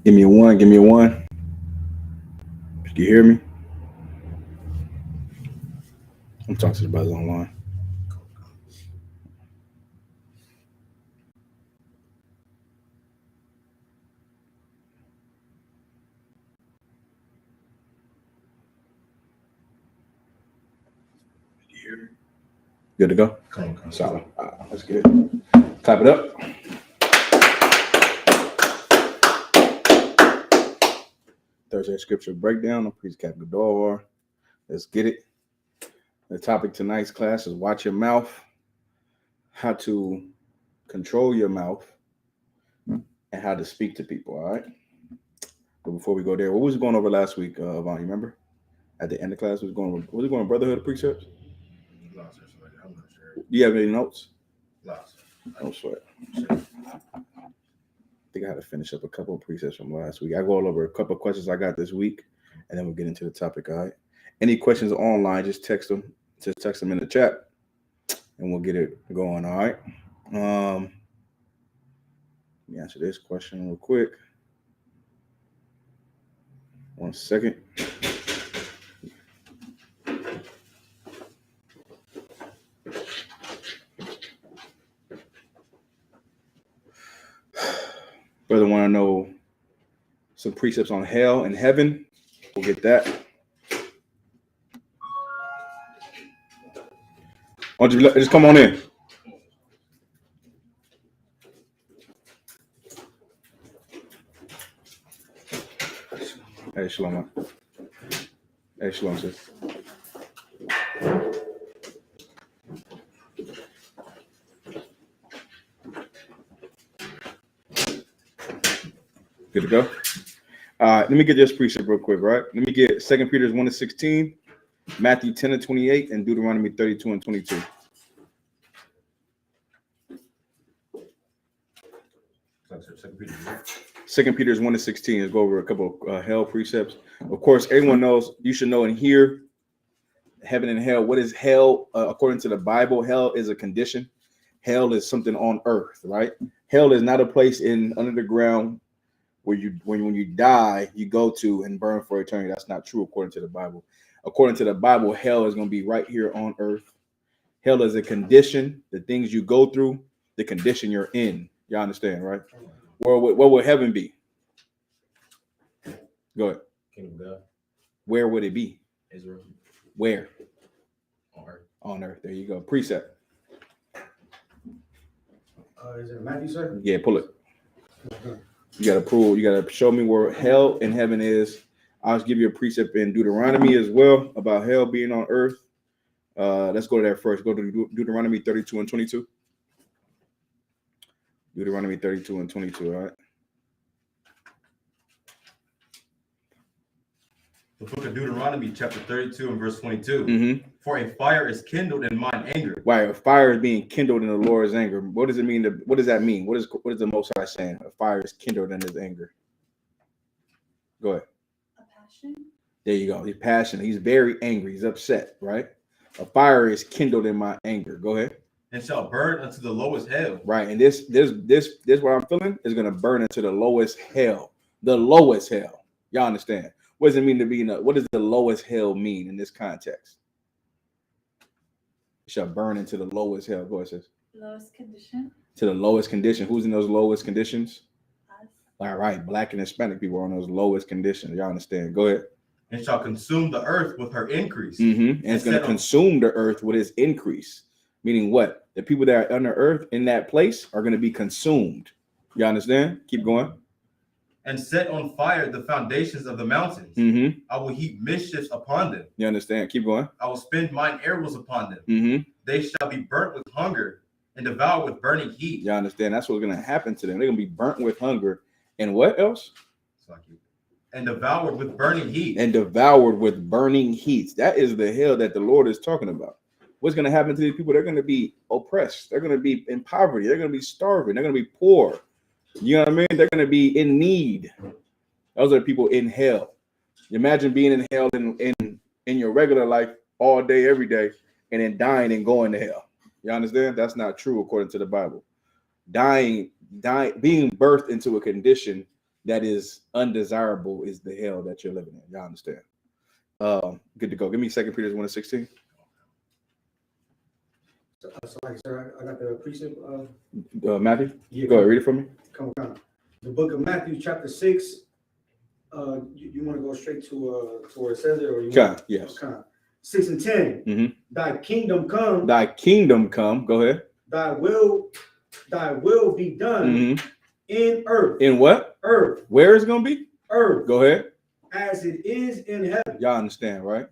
Give me a one. Give me a one. Can you hear me? I'm talking to the brothers online. Can you hear me? Good to go? Come. Solid. That's good. Clap it up. Thursday scripture breakdown. I'm Priest Captain Gador. Let's get it. The topic tonight's class is watch your mouth, how to control your mouth, and how to speak to people. All right. But before we go there, what was going over last week, Vaughn? You remember? At the end of class, was it going Brotherhood of Precepts? I'm not sure. Do you have any notes? Lots. No sweat. I think I had to finish up a couple of precepts from last week. I go all over a couple of questions I got this week, and then we'll get into the topic. All right. Any questions online, just text them. Just text them in the chat, and we'll get it going. All right. Let me answer this question real quick. 1 second. Brother want to know some precepts on hell and heaven. We'll get that. Why don't you just come on in? Hey, Shalom. Hey, Shalom, sis. Good to go. Let me get this precept real quick, right? Let me get 2 Peter 1:16, Matthew 10:28, and Deuteronomy 32:22. 2 Peter 1:16. Let's go over a couple of hell precepts. Of course, everyone knows, you should know and hear heaven and hell. What is hell? According to the Bible, hell is a condition. Hell is something on earth, right? Hell is not a place under the ground where when you die, you go to and burn for eternity. That's not true according to the Bible. According to the Bible, hell is going to be right here on earth. Hell is a condition, the things you go through, the condition you're in. Y'all understand, right? What would heaven be? Go ahead. Kingdom of God. Where would it be? Israel. Where? On earth. On earth. There you go. Precept. Is it Matthew, sir? Yeah, pull it. You gotta prove. You gotta show me where hell and heaven is. I'll give you a precept in Deuteronomy as well about hell being on earth. Let's go to that first. Go to Deuteronomy 32:22. Deuteronomy 32:22. All right. The book of Deuteronomy, chapter 32 and verse 22. Mm-hmm. For a fire is kindled in mine anger. Why a fire is being kindled in the Lord's anger? What does it mean? What does that mean? What is the Most High saying? A fire is kindled in His anger. Go ahead. A passion. There you go. He's passionate. He's very angry. He's upset. Right. A fire is kindled in my anger. Go ahead. And shall burn unto the lowest hell. Right. And this what I'm feeling is going to burn into the lowest hell. The lowest hell. Y'all understand? What does it mean to be what does the lowest hell mean in this context? It shall burn into the lowest hell. Go ahead, sis. Lowest condition. To the lowest condition. Who's in those lowest conditions? Us. All right. Black and Hispanic people are on those lowest conditions. Y'all understand? Go ahead. And shall consume the earth with her increase. Mm-hmm. And it's going to consume the earth with its increase. Meaning what? The people that are under earth in that place are going to be consumed. You understand? Keep going. And set on fire the foundations of the mountains. Mm-hmm. I will heap mischiefs upon them. You understand? Keep going. I will spend mine arrows upon them. Mm-hmm. They shall be burnt with hunger and devoured with burning heat. You understand? That's what's going to happen to them. They're going to be burnt with hunger. And what else? And devoured with burning heat. And devoured with burning heat. That is the hell that the Lord is talking about. What's going to happen to these people? They're going to be oppressed. They're going to be in poverty. They're going to be starving. They're going to be poor. You know what I mean? They're going to be in need. Those are the people in hell. Imagine being in hell in your regular life all day, every day, and then dying and going to hell. You understand? That's not true according to the Bible. Being birthed into a condition that is undesirable is the hell that you're living in. Y'all understand? Good to go. Give me 2 Peter 1:16. So like, sir, I got the precept. Matthew, Yeah, go ahead, read it for me. come on. The book of Matthew, chapter 6. You want to go straight to where it says it, or you want? Yes. 6 and 10. Mm-hmm. Thy kingdom come. Thy kingdom come. Go ahead. Thy will be done in earth. In what? Earth. Where is it gonna be? Earth. Go ahead. As it is in heaven. Y'all understand, right?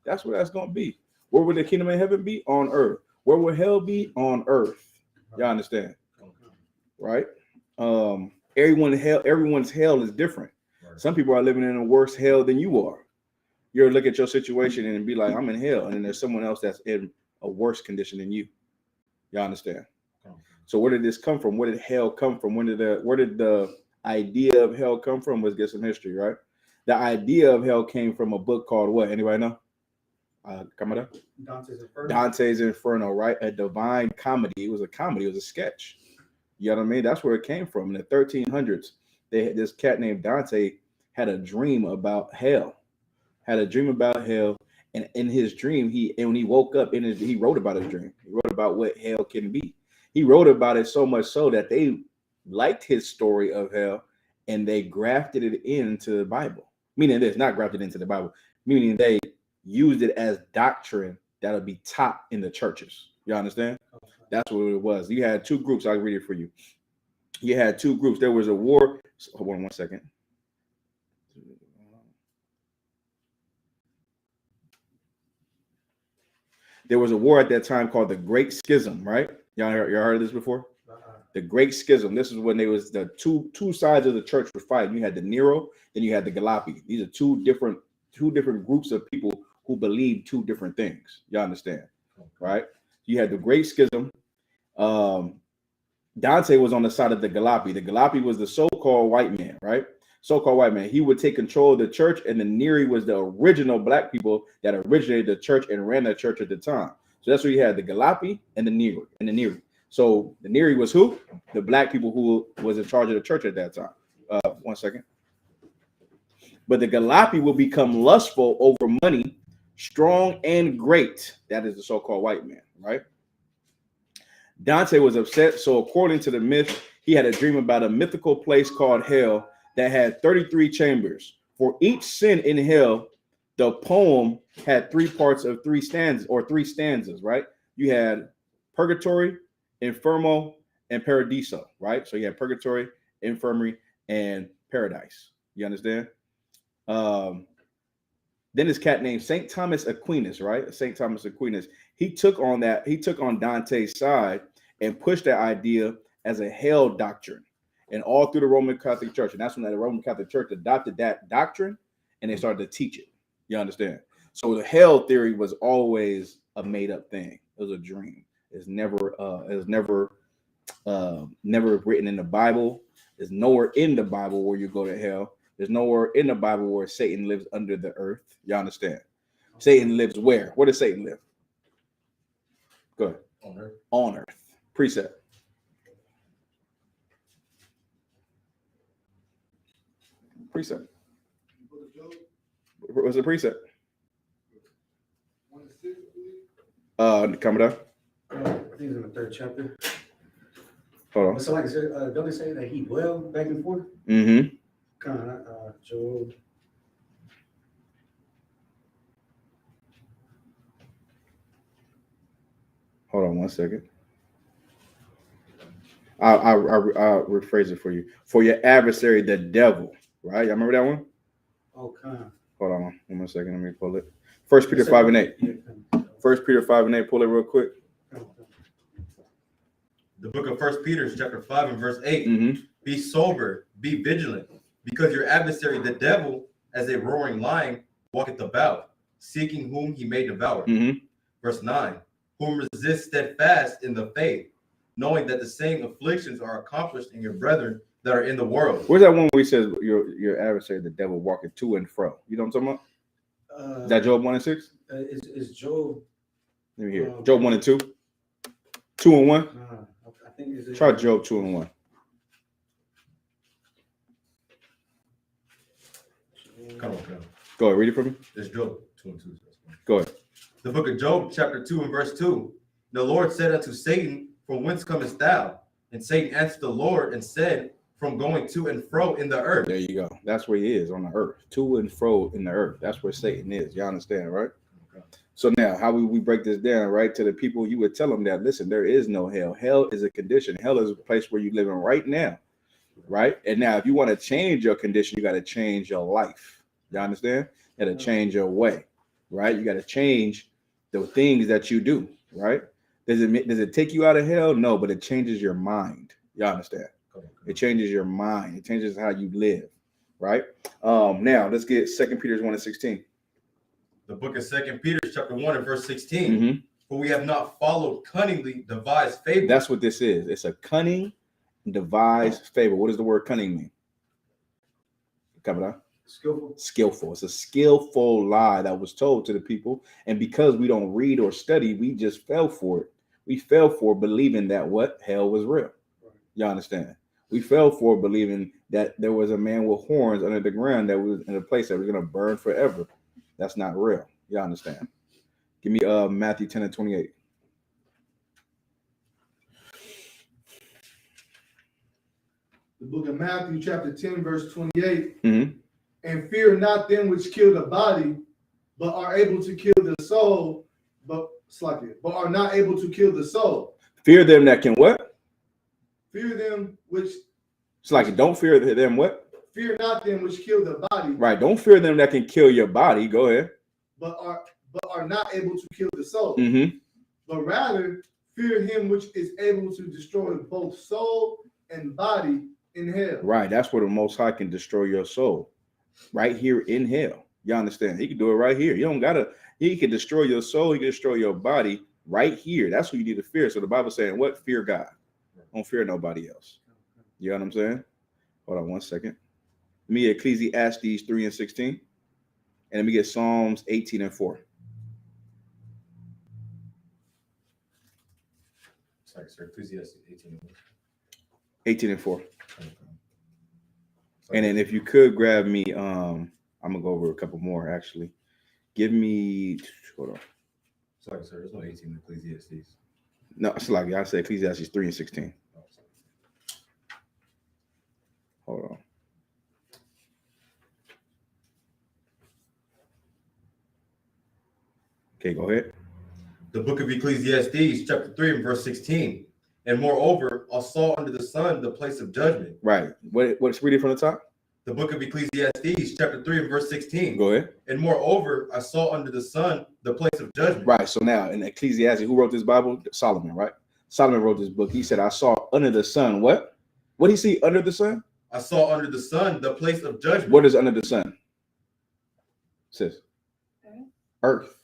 That's where that's gonna be. Where will the kingdom of heaven be? On earth. Where will hell be? On earth. Y'all understand, right? Everyone's hell is different. Some people are living in a worse hell than you are. You'll look at your situation and be like, I'm in hell, and then there's someone else that's in a worse condition than you. Y'all understand? So where did this come from? Where did hell come from? Where did the idea of hell come from? Let's get some history, right? The idea of hell came from a book called what? Anybody know? Dante's Inferno, right? A divine comedy. It was a comedy. It was a sketch. You know what I mean? That's where it came from. In the 1300s, this cat named Dante had a dream about hell. And in his dream, when he woke up, he wrote about his dream. He wrote about what hell can be. He wrote about it so much so that they liked his story of hell, and they grafted it into the Bible. Meaning this, not grafted into the Bible, meaning they used it as doctrine that'll be taught in the churches. You understand? That's what it was. You had two groups. I'll read it for you. You had two groups. There was a war. Hold on 1 second. There was a war at that time called the Great Schism, right? Y'all heard of this before? The Great Schism. This is when there was the two sides of the church were fighting. You had the Nero, then you had the Galapi. These are two different groups of people who believe two different things. Y'all understand, right? You had the Great Schism. Dante was on the side of the Galapi. The Galapi was the so-called white man, right? So-called white man. He would take control of the church, and the Neri was the original black people that originated the church and ran the church at the time. So that's where you had the Galapi and the Neri. So the Neri was who? The black people who was in charge of the church at that time. 1 second. But the Galapi will become lustful over money, strong and great. That is the so-called white man, right? Dante was upset. So according to the myth, he had a dream about a mythical place called hell that had 33 chambers. For each sin in hell, the poem had 3 parts of 3 stanzas, right? You had purgatory, inferno, and paradiso, right? So you had purgatory, infirmary, and paradise. You understand? Then this cat named St. Thomas Aquinas, right? St. Thomas Aquinas. He took on Dante's side and pushed that idea as a hell doctrine, and all through the Roman Catholic Church. And that's when the Roman Catholic Church adopted that doctrine and they started to teach it. You understand? So the hell theory was always a made-up thing. It was a dream. It's never written in the Bible. There's nowhere in the Bible where you go to hell. There's nowhere in the Bible where Satan lives under the earth. You understand? Satan lives where? Where does Satan live? Go ahead. On earth. On earth. Precept. Precept. What's the precept? Coming up. I think it's in the 3rd chapter. Hold on. So like I said, don't they say that he dwelled back and forth? Mm-hmm. Job. Hold on 1 second. I'll rephrase it for you. For your adversary, the devil, right? Y'all remember that one? Okay. Hold on 1 second. Let me pull it. 1 Peter 5 and 8. 1 Peter 5 and 8. Pull it real quick. The book of 1 Peter, chapter 5 and verse 8. Mm-hmm. Be sober, be vigilant, because your adversary, the devil, as a roaring lion, walketh about, seeking whom he may devour. Mm-hmm. Verse 9. Whom resist steadfast in the faith, knowing that the same afflictions are accomplished in your brethren that are in the world. Where's that one where he says your adversary, the devil, walking to and fro? You know what I'm talking about? Is that Job 1 and 6? Is Job? Let me hear. Job 1 and 2. 2 and 1. I think it's Try Job 2 and 1. Come on. Go ahead, read it for me. It's Job 2 and 2. Go ahead. The book of Job, chapter 2 and verse 2. The Lord said unto Satan, from whence comest thou? And Satan answered the Lord and said, from going to and fro in the earth. There you go. That's where he is, on the earth. To and fro in the earth. That's where Satan is. You understand, right? Okay. So now, how we break this down, right? To the people, you would tell them that, listen, there is no hell. Hell is a condition. Hell is a place where you're living right now, right? And now, if you want to change your condition, you got to change your life. You understand? You got to change your way, right? You got to change the things that you do, right? Does it take you out of hell? No, but it changes your mind. You understand? It changes your mind. It changes how you live, right? Now let's get 2 Peter 1 and 16. The book of 2 Peter, chapter 1 and verse 16. Mm-hmm. For we have not followed cunningly devised fable. That's what this is. It's a cunning, devised fable. What does the word cunning mean? Come on. Skillful. It's a skillful lie that was told to the people. And because we don't read or study, we just fell for it. We fell for believing that what? Hell was real. You understand? We fell for believing that there was a man with horns under the ground that was in a place that was going to burn forever. That's not real. You understand? Give me Matthew 10 and 28. The book of Matthew, chapter 10, verse 28. Mm-hmm. And fear not them which kill the body, but are able to kill the soul, but are not able to kill the soul. Fear them that can what? Fear them which. It's like, don't fear them what? Fear not them which kill the body. Right. Don't fear them that can kill your body. Go ahead. But are not able to kill the soul. Mm-hmm. But rather fear him which is able to destroy both soul and body in hell. Right. That's where the Most High can destroy your soul. Right here in hell. You understand? He can do it right here. You don't gotta. He can destroy your soul. He can destroy your body right here. That's what you need to fear. So the Bible's saying, what? Fear God. Don't fear nobody else. You know what I'm saying? Hold on 1 second. Let me get Ecclesiastes 3 and 16. And let me get Psalms 18 and 4. Sorry, sir. Ecclesiastes 18 and 4. And then if you could grab me, I'm gonna go over a couple more actually. Give me, hold on. Sorry, sir. There's no 18 in Ecclesiastes. No, it's like I said Ecclesiastes 3 and 16. Hold on. Okay, go ahead. The book of Ecclesiastes, chapter 3 and verse 16. And moreover, I saw under the sun the place of judgment. Right. What's reading from the top? The book of Ecclesiastes, chapter 3 and verse 16. Go ahead. And moreover, I saw under the sun the place of judgment. Right. So now in Ecclesiastes, who wrote this Bible? Solomon, right? Solomon wrote this book. He said, I saw under the sun. What? What did he see under the sun? I saw under the sun the place of judgment. What is under the sun? Sis. Earth.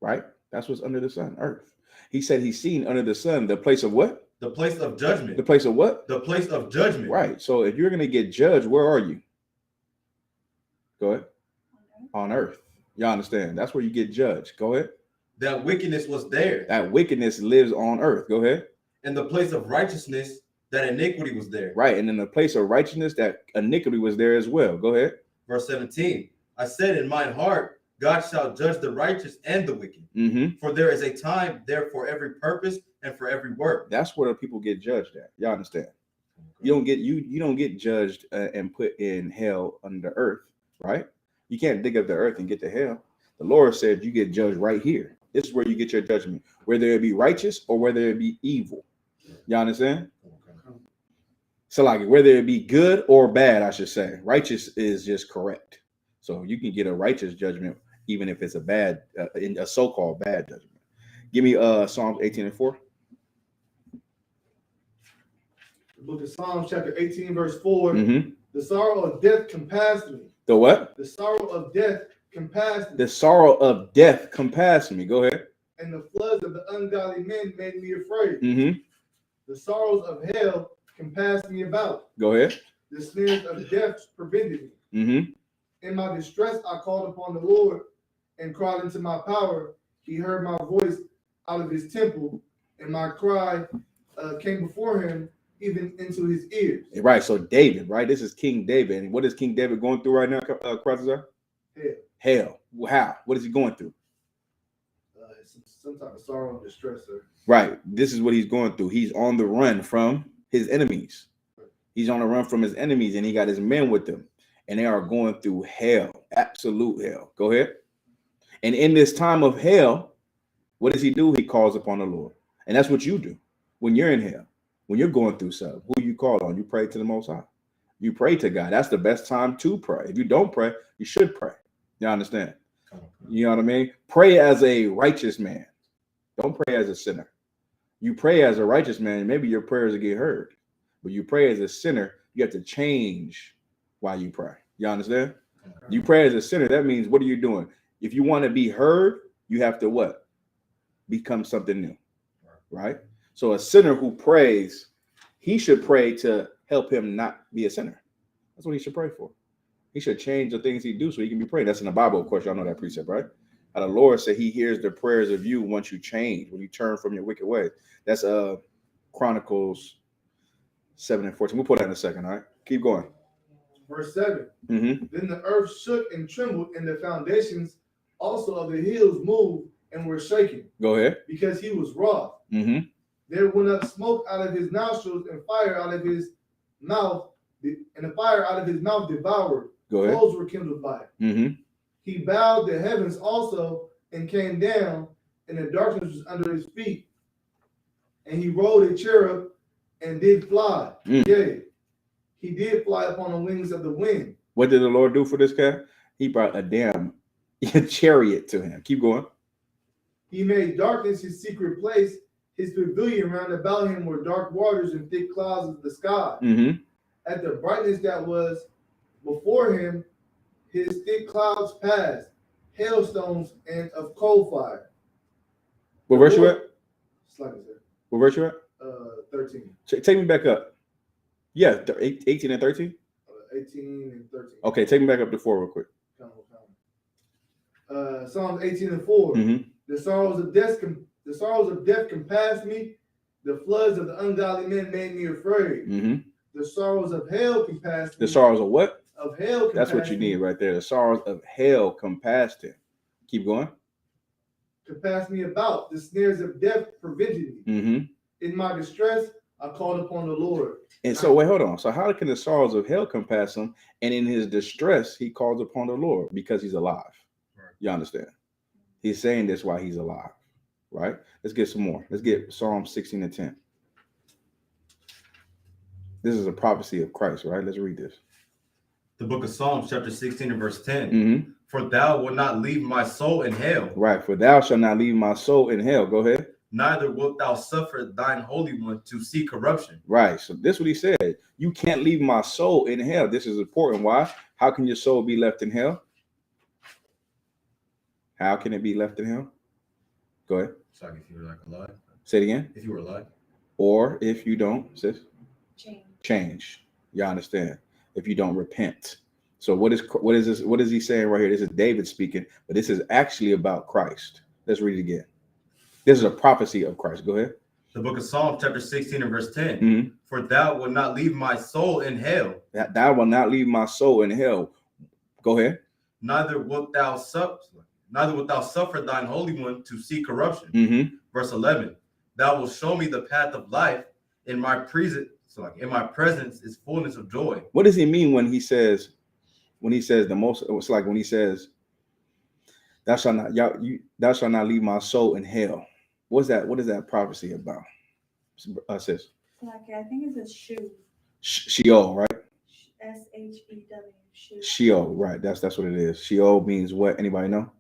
Right? That's what's under the sun. Earth. He said he's seen under the sun the place of what? The place of judgment. The place of what? The place of judgment. Right. So if you're going to get judged, where are you? Go ahead. On earth. You understand? That's where you get judged. Go ahead. That wickedness was there. That wickedness lives on earth. Go ahead. And the place of righteousness, that iniquity was there. Right. And in the place of righteousness, that iniquity was there as well. Go ahead. Verse 17. I said in mine heart, God shall judge the righteous and the wicked. Mm-hmm. For there is a time there for every purpose and for every work. That's where the people get judged at. You understand? You don't get judged and put in hell under earth, right? You can't dig up the earth and get to hell. The Lord said you get judged right here. This is where you get your judgment, whether it be righteous or whether it be evil. You understand? So like whether it be good or bad, I should say. Righteous is just correct. So you can get a righteous judgment even if it's a bad, in a so-called bad judgment. Give me Psalms 18 and 4. The book of Psalms, chapter 18, verse 4. Mm-hmm. The sorrow of death compassed me. The what? The sorrow of death compassed me. The sorrow of death compassed me. Go ahead. And the floods of the ungodly men made me afraid. Mm-hmm. The sorrows of hell compassed me about. Go ahead. The snares of death prevented me. Mm-hmm. In my distress, I called upon the Lord and cried into my power. He heard my voice out of his temple, and my cry came before him, even into his ears. Right. So David, right? This is King David. And what is King David going through right now, Kratizer? Hell. Hell. How? What is he going through? Some type of sorrow and distress, sir. Right. This is what he's going through. He's on the run from his enemies. He's on the run from his enemies, and he got his men with him, and they are going through hell, absolute hell. Go ahead. And in this time of hell, what does he do? He calls upon the Lord. And that's what you do when you're in hell, when you're going through something. Who you call on? You pray to the Most High. You pray to God. That's the best time to pray. If you don't pray, you should pray. You understand? You know what I mean? Pray as a righteous man. Don't pray as a sinner. You pray as a righteous man, maybe your prayers will get heard. But you pray as a sinner, you have to change why you pray. You understand? You pray as a sinner. That means, what are you doing? If you want to be heard, you have to what? Become something new. Right? So a sinner who prays, he should pray to help him not be a sinner. That's what he should pray for. He should change the things he do so he can be praying. That's in the Bible, of course. Y'all know that precept, right? How the Lord said he hears the prayers of you once you change, when you turn from your wicked ways. That's Chronicles 7:14. We'll put that in a second, all right? Keep going. Verse 7. Mm-hmm. Then the earth shook and trembled, and the foundations also of the hills moved and were shaken, Go ahead. because he was wroth. Mm-hmm. There went up smoke out of his nostrils, and fire out of his mouth, and the fire out of his mouth devoured. Go ahead. Coals were kindled by it. Mm-hmm. He bowed the heavens also and came down, and the darkness was under his feet. And he rode a cherub and did fly. Yea, he did fly upon the wings of the wind. What did the Lord do for this guy? He brought a damn chariot to him. Keep going. He made darkness his secret place. His pavilion round about him were dark waters and thick clouds of the sky. Mm-hmm. At the brightness that was before him, his thick clouds passed, hailstones and of coal fire. What verse you at? Slide it, sir. What verse you at? 13. Take me back up. Yeah, 18 and 13. 18 and 13. Okay, take me back up to 4 real quick. Psalms 18 and 4. Mm-hmm. The sorrows of death compassed me. The floods of the ungodly men made me afraid. Mm-hmm. The sorrows of hell compassed me. The sorrows of what? Of hell. That's what you need right there. The sorrows of hell compassed him. Keep going. Compassed me about. The snares of death prevented me. Mm-hmm. In my distress, I called upon the Lord. And so, wait, hold on. So how can the sorrows of hell compass him? And in his distress, he calls upon the Lord because he's alive. Right. You understand? He's saying this while he's alive, right? Let's get some more. Let's get Psalm 16 and 10. This is a prophecy of Christ, right? Let's read this. The book of Psalms, chapter 16 and verse 10. Mm-hmm. For thou wilt not leave my soul in hell, Right. For thou shalt not leave my soul in hell. Go ahead. neither wilt thou suffer thine Holy One to see corruption. Right. So this is what he said. You can't leave my soul in hell. This is important. Why? How can your soul be left in hell? How can it be left in hell? Go ahead. It's like if you were like alive. Say it again. If you were alive. Or if you don't, sis, Change. change. You understand? If you don't repent. So what is this? What is he saying right here? This is David speaking, but this is actually about Christ. Let's read it again. This is a prophecy of Christ. Go ahead. The book of Psalms, chapter 16 and verse 10. Mm-hmm. For thou wilt not leave my soul in hell, That thou will not leave my soul in hell. Go ahead. neither wilt thou suffer thine Holy One to see corruption. Mm-hmm. Verse 11. Thou wilt show me the path of life. In my presence, in my presence is fullness of joy. What does he mean when he says the most? It's like when he says, thou shalt not leave my soul in hell. What's that? What is that prophecy about? Sis. So like, I think it's a shoe. Sheol, right? SHEW. Shoe. Sheol, right? That's what it is. Sheol means what? Anybody know?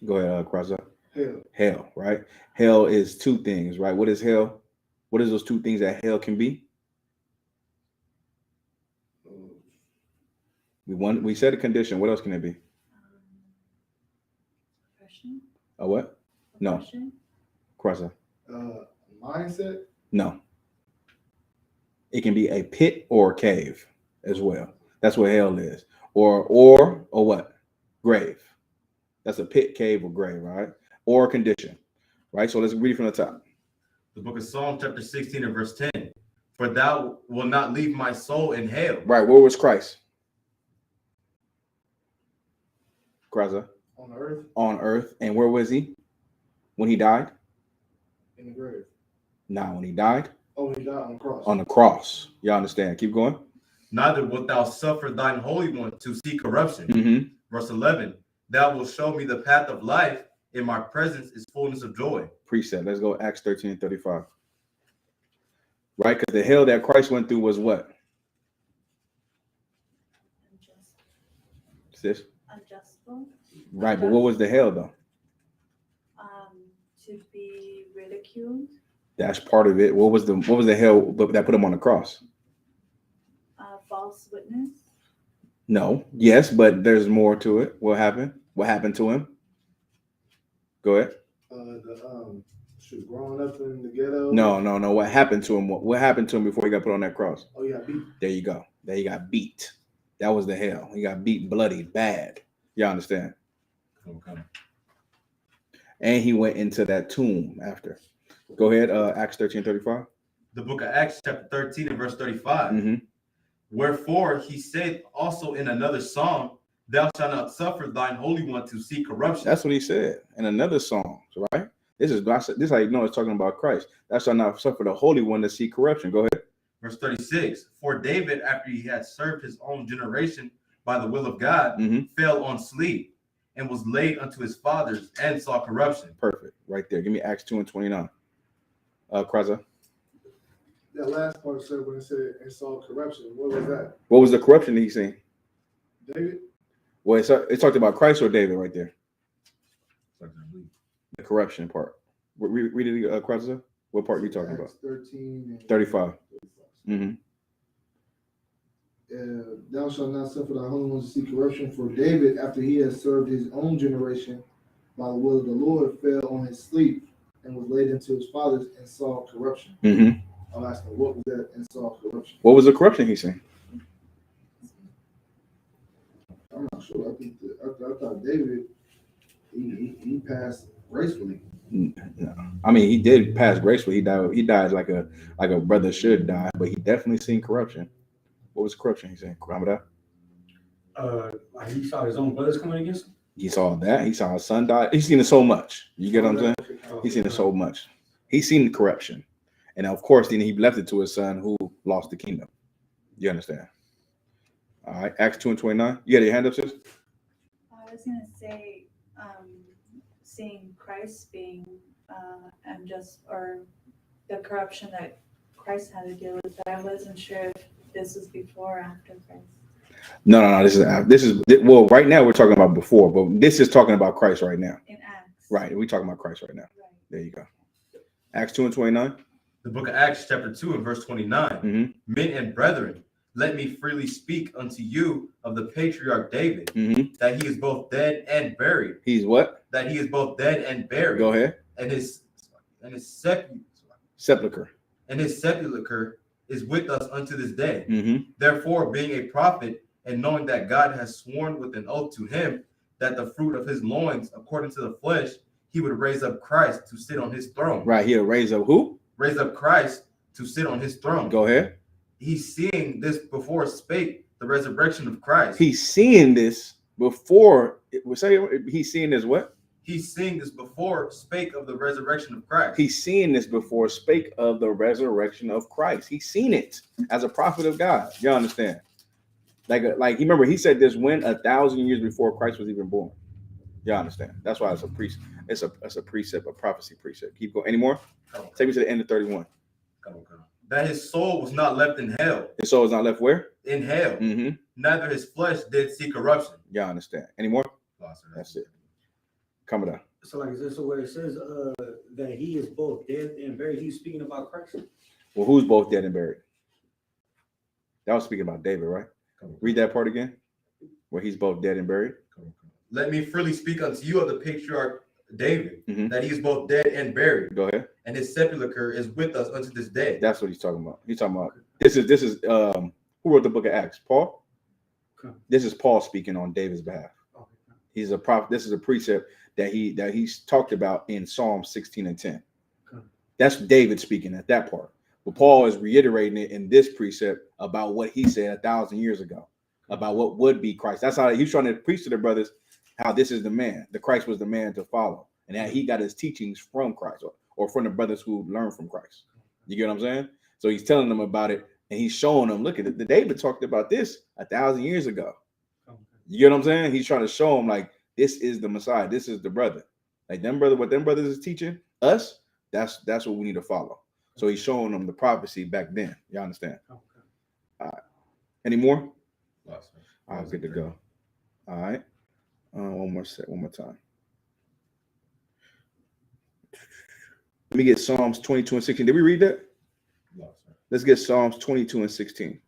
Go ahead, cross up. Hell. Hell, right? Hell is two things, right? What is hell? What is those two things that hell can be? We said a condition. What else can it be? Oppression. A what? No. Oppression. Cross up. Mindset. No. It can be a pit or a cave as well. That's what hell is. Or what? Grave. That's a pit, cave, or grave, right? Or a condition, right? So let's read from the top. The book of Psalms, chapter 16 and verse 10. For thou wilt not leave my soul in hell. Right. Where was Christ? Kraza, on the earth, on earth. And where was he when he died? in the grave. Nah, when he died Oh, he died on the cross. on the cross. Y'all understand? Keep going. Neither wilt thou suffer thine Holy One to see corruption. Mm-hmm. Verse 11, thou wilt show me the path of life. In my presence is fullness of joy. Precept. Let's go Acts 13 and 35. Right? Because the hell that Christ went through was what? Sis? Unjustful. Right, but what was the hell though? To be ridiculed. That's part of it. What was the hell that put him on the cross? False witness. No. Yes, but there's more to it. What happened? What happened to him? Go ahead. Growing up in the ghetto. No. What happened to him? What happened to him before he got put on that cross? Oh, yeah, beat. There you go. There he got beat. That was the hell. He got beat bloody bad. Y'all understand? Okay. And he went into that tomb after. Go ahead. Acts 13:35. The book of Acts, chapter 13 and verse 35. Mm-hmm. Wherefore he said also in another song, thou shalt not suffer thine Holy One to see corruption. That's what he said in another song, right? This is how you know it's talking about Christ. Thou shalt not suffer the Holy One to see corruption. Go ahead. Verse 36, for David, after he had served his own generation by the will of God, fell on sleep and was laid unto his fathers and saw corruption. Perfect. Right there. Give me Acts 2 and 29. Kraza. That last part said when it said and saw corruption. What was that? What was the corruption that he seen? David? Well, it talked about Christ or David right there. The corruption part. Read it, Kraza. What part are you talking about? 13 and 35. Mm-hmm. Thou shalt not suffer thy Holy One to see corruption. For David, after he had served his own generation by the will of the Lord, fell on his sleep and was laid into his fathers and saw corruption. Mm-hmm. I'm asking, what was that and saw corruption? What was the corruption he seen? I'm not sure. I thought David, he passed gracefully. No. I mean, he did pass gracefully. He died like a brother should die, but he definitely seen corruption. What was corruption he seen? Ramadan? Like he saw his own brothers coming against him. He saw that. He saw his son die. He's seen it so much. You get what I'm saying? He's seen it so much. He's seen the corruption. And of course, then he left it to his son who lost the kingdom. You understand? All right. Acts 2 and 29. You got your hand up, sis? I was going to say, seeing Christ being unjust, or the corruption that Christ had to deal with. But I wasn't sure if this was before or after Christ. No. This is well. Right now we're talking about before, but this is talking about Christ right now. In Acts. Right. We're talking about Christ right now. Right. There you go. Acts 2 and 29. The book of Acts, chapter 2 and verse 29. Mm-hmm. Men and brethren, let me freely speak unto you of the patriarch David, that he is both dead and buried. He's what? That he is both dead and buried. Go ahead. And his Sepulcher. And his sepulcher is with us unto this day. Mm-hmm. Therefore, being a prophet, and knowing that God has sworn with an oath to him that the fruit of his loins, according to the flesh, he would raise up Christ to sit on his throne. Right here. Raise up who? Raise up Christ to sit on his throne. Go ahead. He's seeing this before spake the resurrection of Christ. He's seeing this before. He's seeing this what? He's seeing this before spake of the resurrection of Christ. He's seeing this before spake of the resurrection of Christ. He's seen it as a prophet of God. You understand? Like remember, he said this when 1,000 years before Christ was even born. You understand? That's why it's a precept. It's a precept, a prophecy precept. Keep going. Any more? Take me to the end of 31. That his soul was not left in hell. His soul is not left where? In hell. Mm-hmm. Neither his flesh did see corruption. You understand? Any more? That's it. Coming down. So like, is this where it says that he is both dead and buried? He's speaking about Christ. Well, who's both dead and buried? That was speaking about David, right? Read that part again, where he's both dead and buried. Let me freely speak unto you of the patriarch David, that he is both dead and buried. Go ahead. And his sepulcher is with us unto this day. That's what he's talking about. He's talking about this is who wrote the book of Acts? Paul. Okay. This is Paul speaking on David's behalf. Okay. He's a prophet. This is a precept that he's talked about in Psalm 16 and 10. Okay. That's David speaking at that part. But Paul is reiterating it in this precept about what he said 1,000 years ago about what would be Christ. That's how he's trying to preach to the brothers. how this is the man. The Christ was the man to follow, and that he got his teachings from Christ or from the brothers who learned from Christ. You get what I'm saying? So he's telling them about it, and he's showing them, look at it. The David talked about this 1,000 years ago. You get what I'm saying? He's trying to show them like this is the Messiah. This is the brother. Like what them brothers is teaching us, that's what we need to follow. So he's showing them the prophecy back then. You understand? All right. Any more? All right, good to go. All right. One more time. Let me get Psalms 22 and 16. Did we read that? No, sir. Let's get Psalms 22 and 16.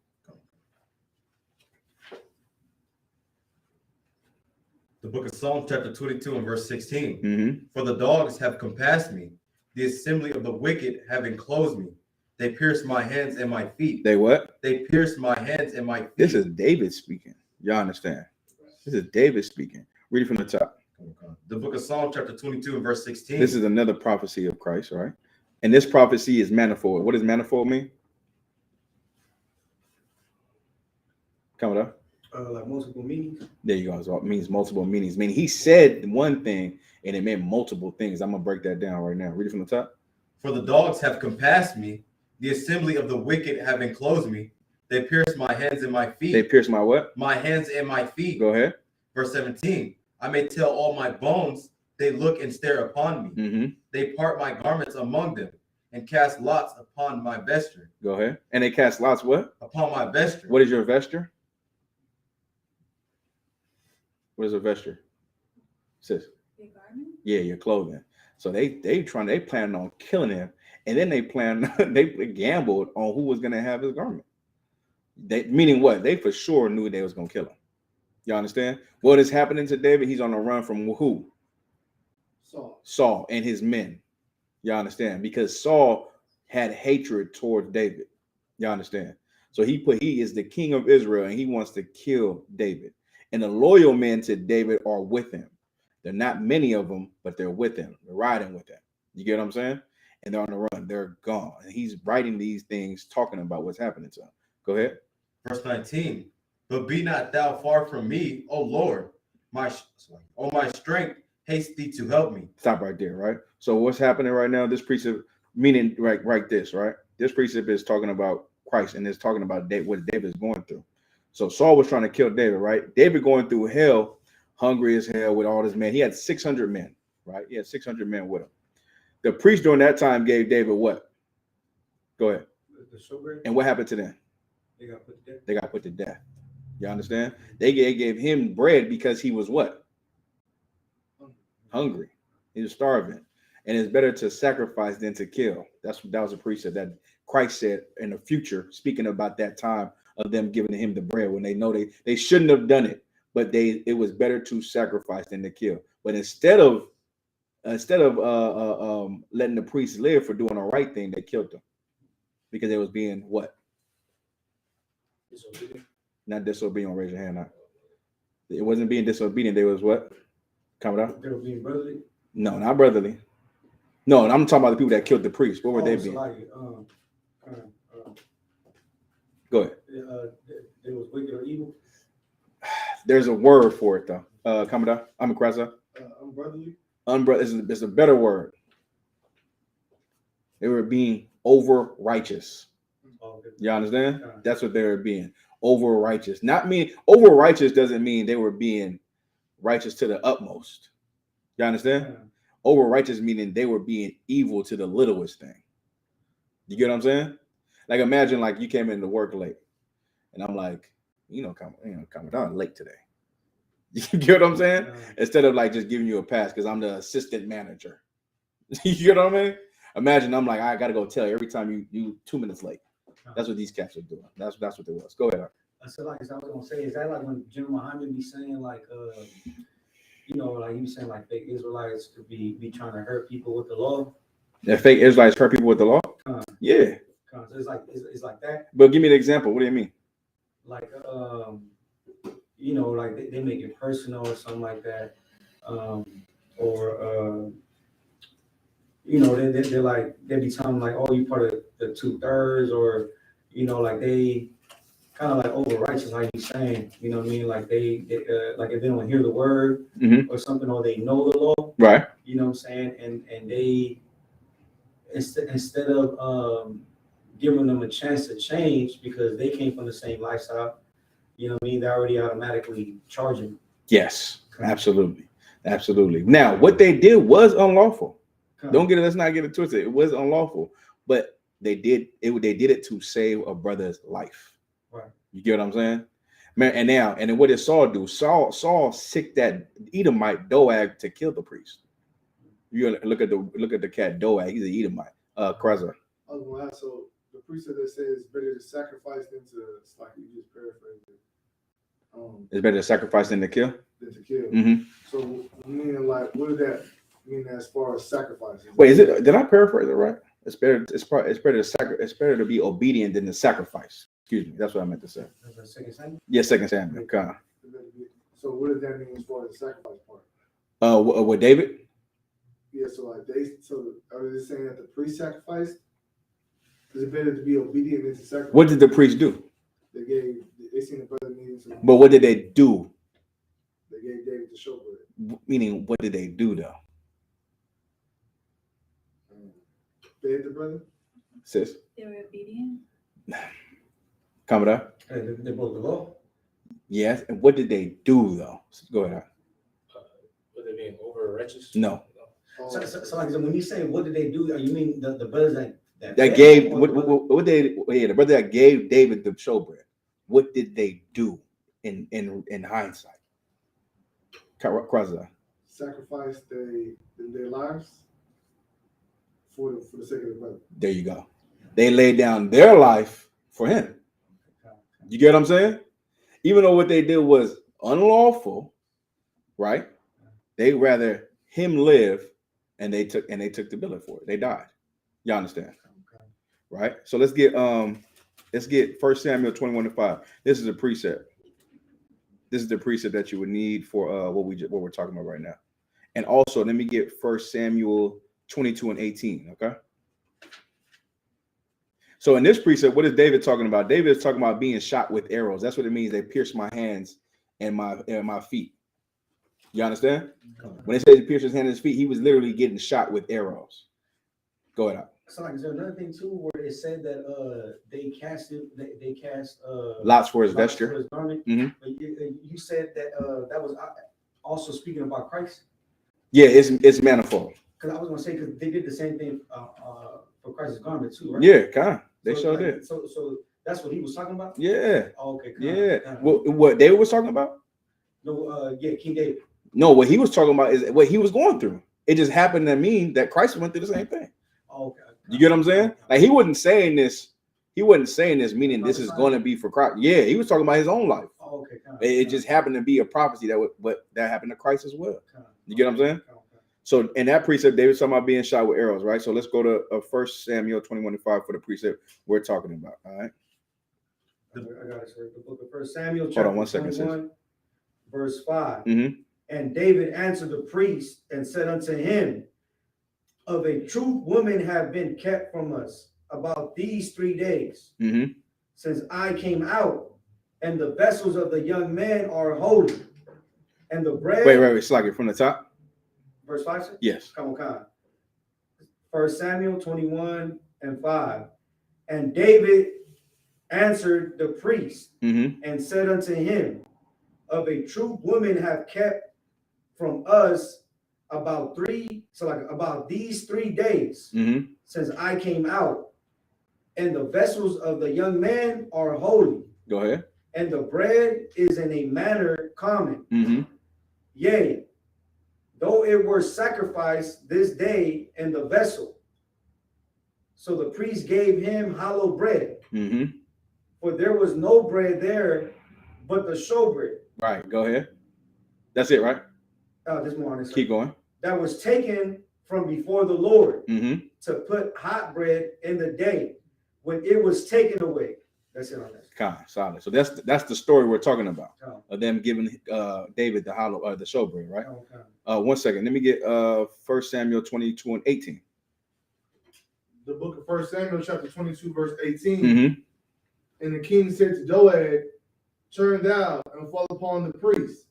The book of Psalms, chapter 22 and verse 16. Mm-hmm. For the dogs have compassed me, the assembly of the wicked have enclosed me. They pierced my hands and my feet. They what? They pierced my hands and my feet. This is David speaking. Y'all understand? This is David speaking. Read it from the top. The book of Psalms, chapter 22 and verse 16. This is another prophecy of Christ, right? And this prophecy is manifold. What does manifold mean? Coming up. Like multiple meanings. There you go. So it means multiple meanings. Meaning he said one thing and it meant multiple things. I'm gonna break that down right now. Read it from the top. For the dogs have compassed me, the assembly of the wicked have enclosed me. They pierced my hands and my feet. They pierced my what? My hands and my feet. Go ahead. Verse 17. I may tell all my bones, they look and stare upon me. Mm-hmm. They part my garments among them and cast lots upon my vesture. Go ahead. And they cast lots what? Upon my vesture. What is your vesture? What is a vesture? Sis. Your garment? Yeah, your clothing. So they planned on killing him, and then they gambled on who was gonna have his garment. Meaning what? They for sure knew they was gonna kill him. You understand? What is happening to David? He's on the run from who? Saul and his men. You understand? Because Saul had hatred towards David. You understand? So he is the king of Israel, and he wants to kill David. And the loyal men to David are with him. They're not many of them, but they're with him. They're riding with him. You get what I'm saying? And they're on the run. They're gone. And he's writing these things, talking about what's happening to him. Go ahead. Verse 19. But be not thou far from me, O Lord. My strength, haste thee to help me. Stop right there, right? So what's happening right now? This precept, meaning right this, right? This precept is talking about Christ, and it's talking about what David is going through. So Saul was trying to kill David, right? David going through hell, hungry as hell with all his men. He had 600 men, right? He had 600 men with him. The priest during that time gave David what? Go ahead. The showbread. And what happened to them? They got put to death. They got put to death. You understand? They gave him bread because he was what? Hungry. He was starving. And it's better to sacrifice than to kill. That was a precept that Christ said in the future, speaking about that time of them giving him the bread when they know they shouldn't have done it, but it was better to sacrifice than to kill. But instead of letting the priests live for doing the right thing, they killed them because they was being what? Disobedient. Not disobedient. Raise your hand now. It wasn't being disobedient. They was what? Coming out? They were being brotherly. No, not brotherly. No, I'm talking about the people that killed the priest. What were they so being? Like, Go ahead. It was wicked or evil. There's a word for it though. Coming out. I'm a crasa. Unbrotherly. Unbrotherly is a better word. They were being over righteous. You understand? That's what they were being. Over righteous. Not mean over righteous doesn't mean they were being righteous to the utmost. You understand? Yeah. Over righteous meaning they were being evil to the littlest thing. You get what I'm saying? Like imagine like you came into work late, and I'm like, coming down late today. You get what I'm saying? Yeah. Instead of like just giving you a pass because I'm the assistant manager. You get what I mean? Imagine I'm like, I gotta go tell you every time you 2 minutes late. That's what these cats are doing. That's what it was. Go ahead. I said, like, I was gonna say, is that like when General Muhammad be saying like, like he be saying like fake Israelites could be trying to hurt people with the law? That fake Israelites hurt people with the law? Yeah. So it's like that. But give me an example. What do you mean? Like like they make it personal or something like that. They're like they be telling like, oh, you part of the 2/3, or like they kind of like over righteous, like you saying, you know what I mean? Like they like if they don't hear the word Mhm. or something, or they know the law, Right. you know what I'm saying? And they instead of giving them a chance to change because they came from the same lifestyle, you know what I mean? They're already automatically charging. Yes, absolutely. Absolutely. Now, what they did was unlawful. Let's not get it twisted. It was unlawful, but they did it to save a brother's life. Right. You get what I'm saying? Man, and then what did Saul do? Saul sicked that Edomite Doeg to kill the priest. You look at the cat Doeg, he's an Edomite. Kreza. I was gonna ask, so the precept that says it's better to sacrifice than to, it's like you just paraphrased it. It's better to sacrifice than to kill. Than to kill. Mm-hmm. So meaning like, what does that mean as far as sacrifice? Wait, did I paraphrase it right? It's better to be obedient than to sacrifice. Excuse me, that's what I meant to say. That's 2 Samuel? Yeah, 2 Samuel. Kind So what does that mean as far as the sacrifice part? With David? Yeah, so like are they saying that the priest sacrificed? Is it better to be obedient than to sacrifice? What did the priest do? They seen the brother needing to. But what did they do? They gave David the showbread. Meaning, what did they do though? They hit the brother? Sis? They were obedient. Commodore? They broke the law. Yes. And what did they do though? Go ahead. Were they being over righteous? No. So like when you say what did they do? You mean the brothers that gave the brother that gave David the showbread? What did they do in hindsight? Kreza. Sacrifice their lives for the sake of the brother. There you go. They laid down their life for him. You get what I'm saying? Even though what they did was unlawful, right? They rather him live, and they took the billet for it. They died. You understand? Right? So let's get 1 Samuel 21:5. This is a precept. This is the precept that you would need for what we're talking about right now. And also, let me get 1 Samuel 22:18. Okay. So in this precept, what is David talking about? David is talking about being shot with arrows. That's what it means. They pierced my hands and my feet. You understand? When it says he pierced his hand and his feet, he was literally getting shot with arrows. Go ahead. So like, is there another thing too where it said that they cast lots for his vesture, for his garment? Mm-hmm. But you said that that was also speaking about Christ. Yeah, it's manifold. Because I was gonna say because they did the same thing for Christ's garment too, right? Yeah, kind of. They so, sure like, did. So that's what he was talking about. Yeah. Oh, okay. Yeah. What David was talking about? No. Yeah, King David. No, what he was talking about is what he was going through. It just happened to mean that Christ went through the same thing. Oh, okay. You get what I'm saying? Like he wasn't saying this meaning this is going to be for Christ. Yeah, he was talking about his own life. Oh, okay. It just happened to be a prophecy that happened to Christ as well. You get what I'm saying? So in that precept, David's talking about being shot with arrows, right? So let's go to 1 Samuel 21:5 for the precept we're talking about. All right. I got it, sir. The book of 1 Samuel, Hold chapter on 1 second, 21, verse 5. Mm-hmm. And David answered the priest and said unto him, of a truth women have been kept from us about these 3 days, Mm-hmm. since I came out, and the vessels of the young men are holy, and the bread. Wait. Slack it from the top. Verse 5, sir? Yes. Come on. 1 Samuel 21:5. And David answered the priest and said unto him, of a truth women have kept from us about these 3 days, since I came out, and the vessels of the young man are holy. Go ahead. And the bread is in a manner common. Yea, though it were sacrificed this day in the vessel. So the priest gave him hollow bread, for there was no bread there but the showbread. Right, go ahead. That's it, right? There's more on this. Keep going. That was taken from before the Lord to put hot bread in the day when it was taken away. That's it on this. Solid. So that's the story we're talking about. Oh. Of them giving David the the showbread, right? Okay. 1 second. Let me get 1 Samuel 22:18. The book of 1 Samuel, chapter 22, verse 18. And the king said to Doeg, turn thou and fall upon the priest.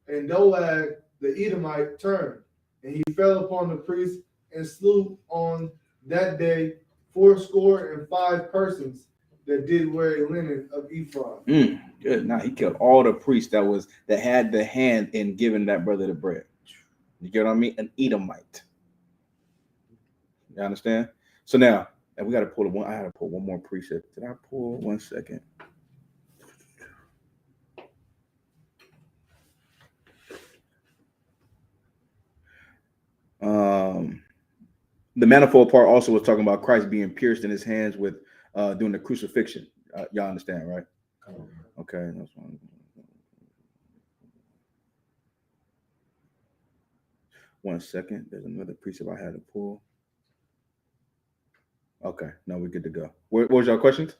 And Doeg the Edomite turned, and he fell upon the priest and slew on that day 75 persons that did wear a linen of Ephraim. Good. Now he killed all the priests that had the hand in giving that brother the bread. You get what I mean? An Edomite. You understand? So now, and we got to pull one. I had to pull one more precept. Did I pull 1 second? The manifold part also was talking about Christ being pierced in his hands with doing the crucifixion. Y'all understand, right? Okay, that's one. 1 second. There's another precept I had to pull. Okay, now we're good to go. What was your questions?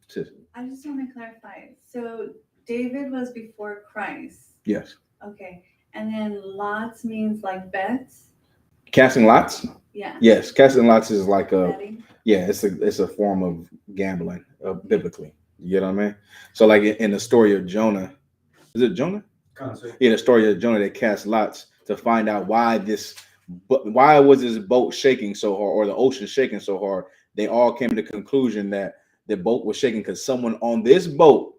Sis. I just want to clarify. So David was before Christ. Yes. Okay. And then lots means like bets. Casting lots? Yeah. Yes, casting lots is like a Betting. it's a form of gambling biblically. You get what I mean? So like in the story of Jonah, is it Jonah? In the story of Jonah, they cast lots to find out why was this boat shaking so hard, or the ocean shaking so hard. They all came to the conclusion that the boat was shaking because someone on this boat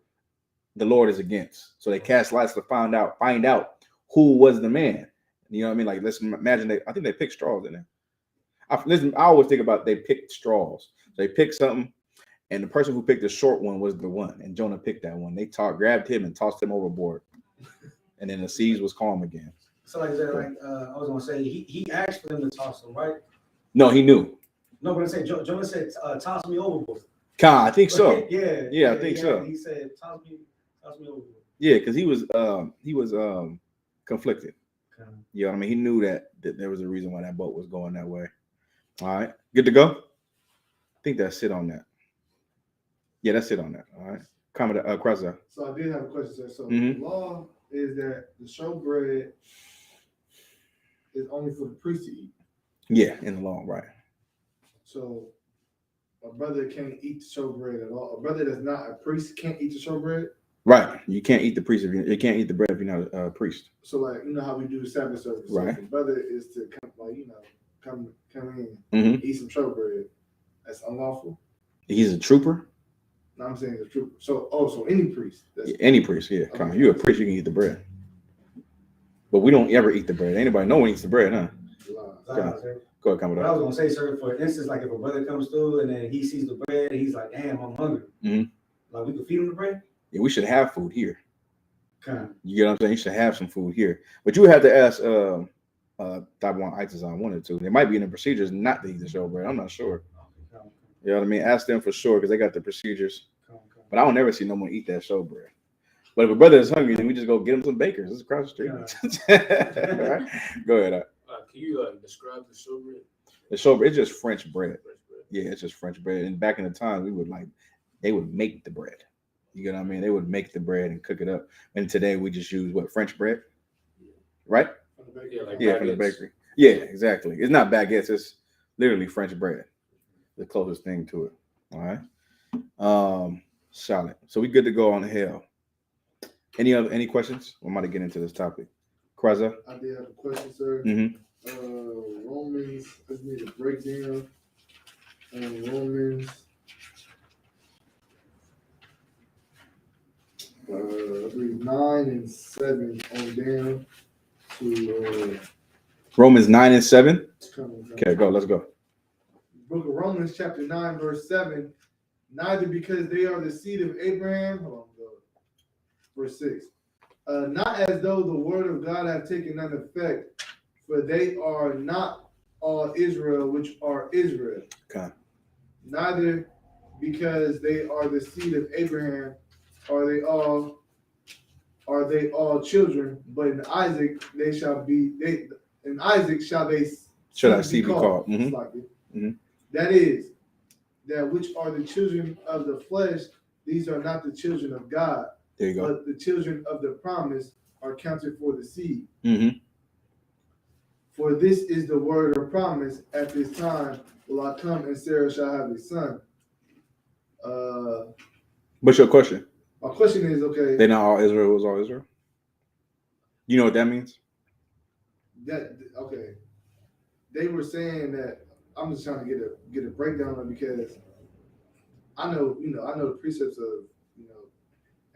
the Lord is against. So they cast lots to find out who was the man. You know what I mean? Like, let's imagine I think they picked straws in there. I always think about they picked straws. They picked something, and the person who picked the short one was the one, and Jonah picked that one. They grabbed him and tossed him overboard, and then the seas was calm again. So like that, I was gonna say, he asked for them to toss him, right? No, he knew. No, but I said Jonah said, toss me overboard. I think so. Yeah, I think so. He said, toss me overboard. Yeah, because he was conflicted. Okay. You know what I mean? He knew that there was a reason why that boat was going that way. All right, good to go. I think that's it on that. Yeah, that's it on that. All right, comment across there. So I did have a question, sir. So the law is that the showbread is only for the priest to eat. Yeah, in the law, right? So a brother can't eat the showbread at all. A brother that's not a priest can't eat the showbread. Right. You can't eat the priest if you can't eat the bread if you're not a priest. So like, you know how we do the Sabbath service. So right. If the brother is to come in, eat some showbread, that's unlawful. He's a trooper. No, I'm saying the trooper. So any priest. Any priest, yeah. Okay. Come on, you're a priest, you can eat the bread. But we don't ever eat the bread. Anybody no one eats the bread, huh? Go ahead, come with that. I was gonna say, sir, for instance, like if a brother comes through and then he sees the bread, he's like, damn, I'm hungry. Like we could feed him the bread? Yeah, we should have food here. Okay. You get what I'm saying? You should have some food here. But you would have to ask Taiwan ISIS on 1 or 2. They might be in the procedures not to eat the showbread. I'm not sure. You know what I mean? Ask them for sure because they got the procedures. But I don't ever see no one eat that showbread. But if a brother is hungry, then we just go get him some bakers. It's across the street. Right? Go ahead. Can you describe the showbread? The showbread, it's just French bread. Yeah, it's just French bread. And back in the time, they would make the bread. You get what I mean? They would make the bread and cook it up. And today we just use French bread, right? Yeah, from the bakery. Yeah, exactly. It's not baguettes. It's literally French bread. The closest thing to it. All right. Solid. So we good to go on hell. Any questions? I'm about to get into this topic. Kraza? I did have a question, sir. Romans, I just need a breakdown. Romans. I believe 9 and 7 on down to Romans 9 and 7. Okay, go. Let's go. Book of Romans, chapter 9, verse 7. Neither because they are the seed of Abraham. Hold on, go. Verse 6. Not as though the word of God have taken none effect, for they are not all Israel which are Israel. Okay. Neither because they are the seed of Abraham are they all children, but in Isaac shall I see be called. That is, that which are the children of the flesh, these are not the children of God. There you go. But the children of the promise are counted for the seed. For this is the word of promise. At this time will I come, and Sarah shall have a son. What's your question? My question is, okay, They not all Israel was all Israel. You know what that means? okay. They were saying that I'm just trying to get a breakdown of it because I know the precepts of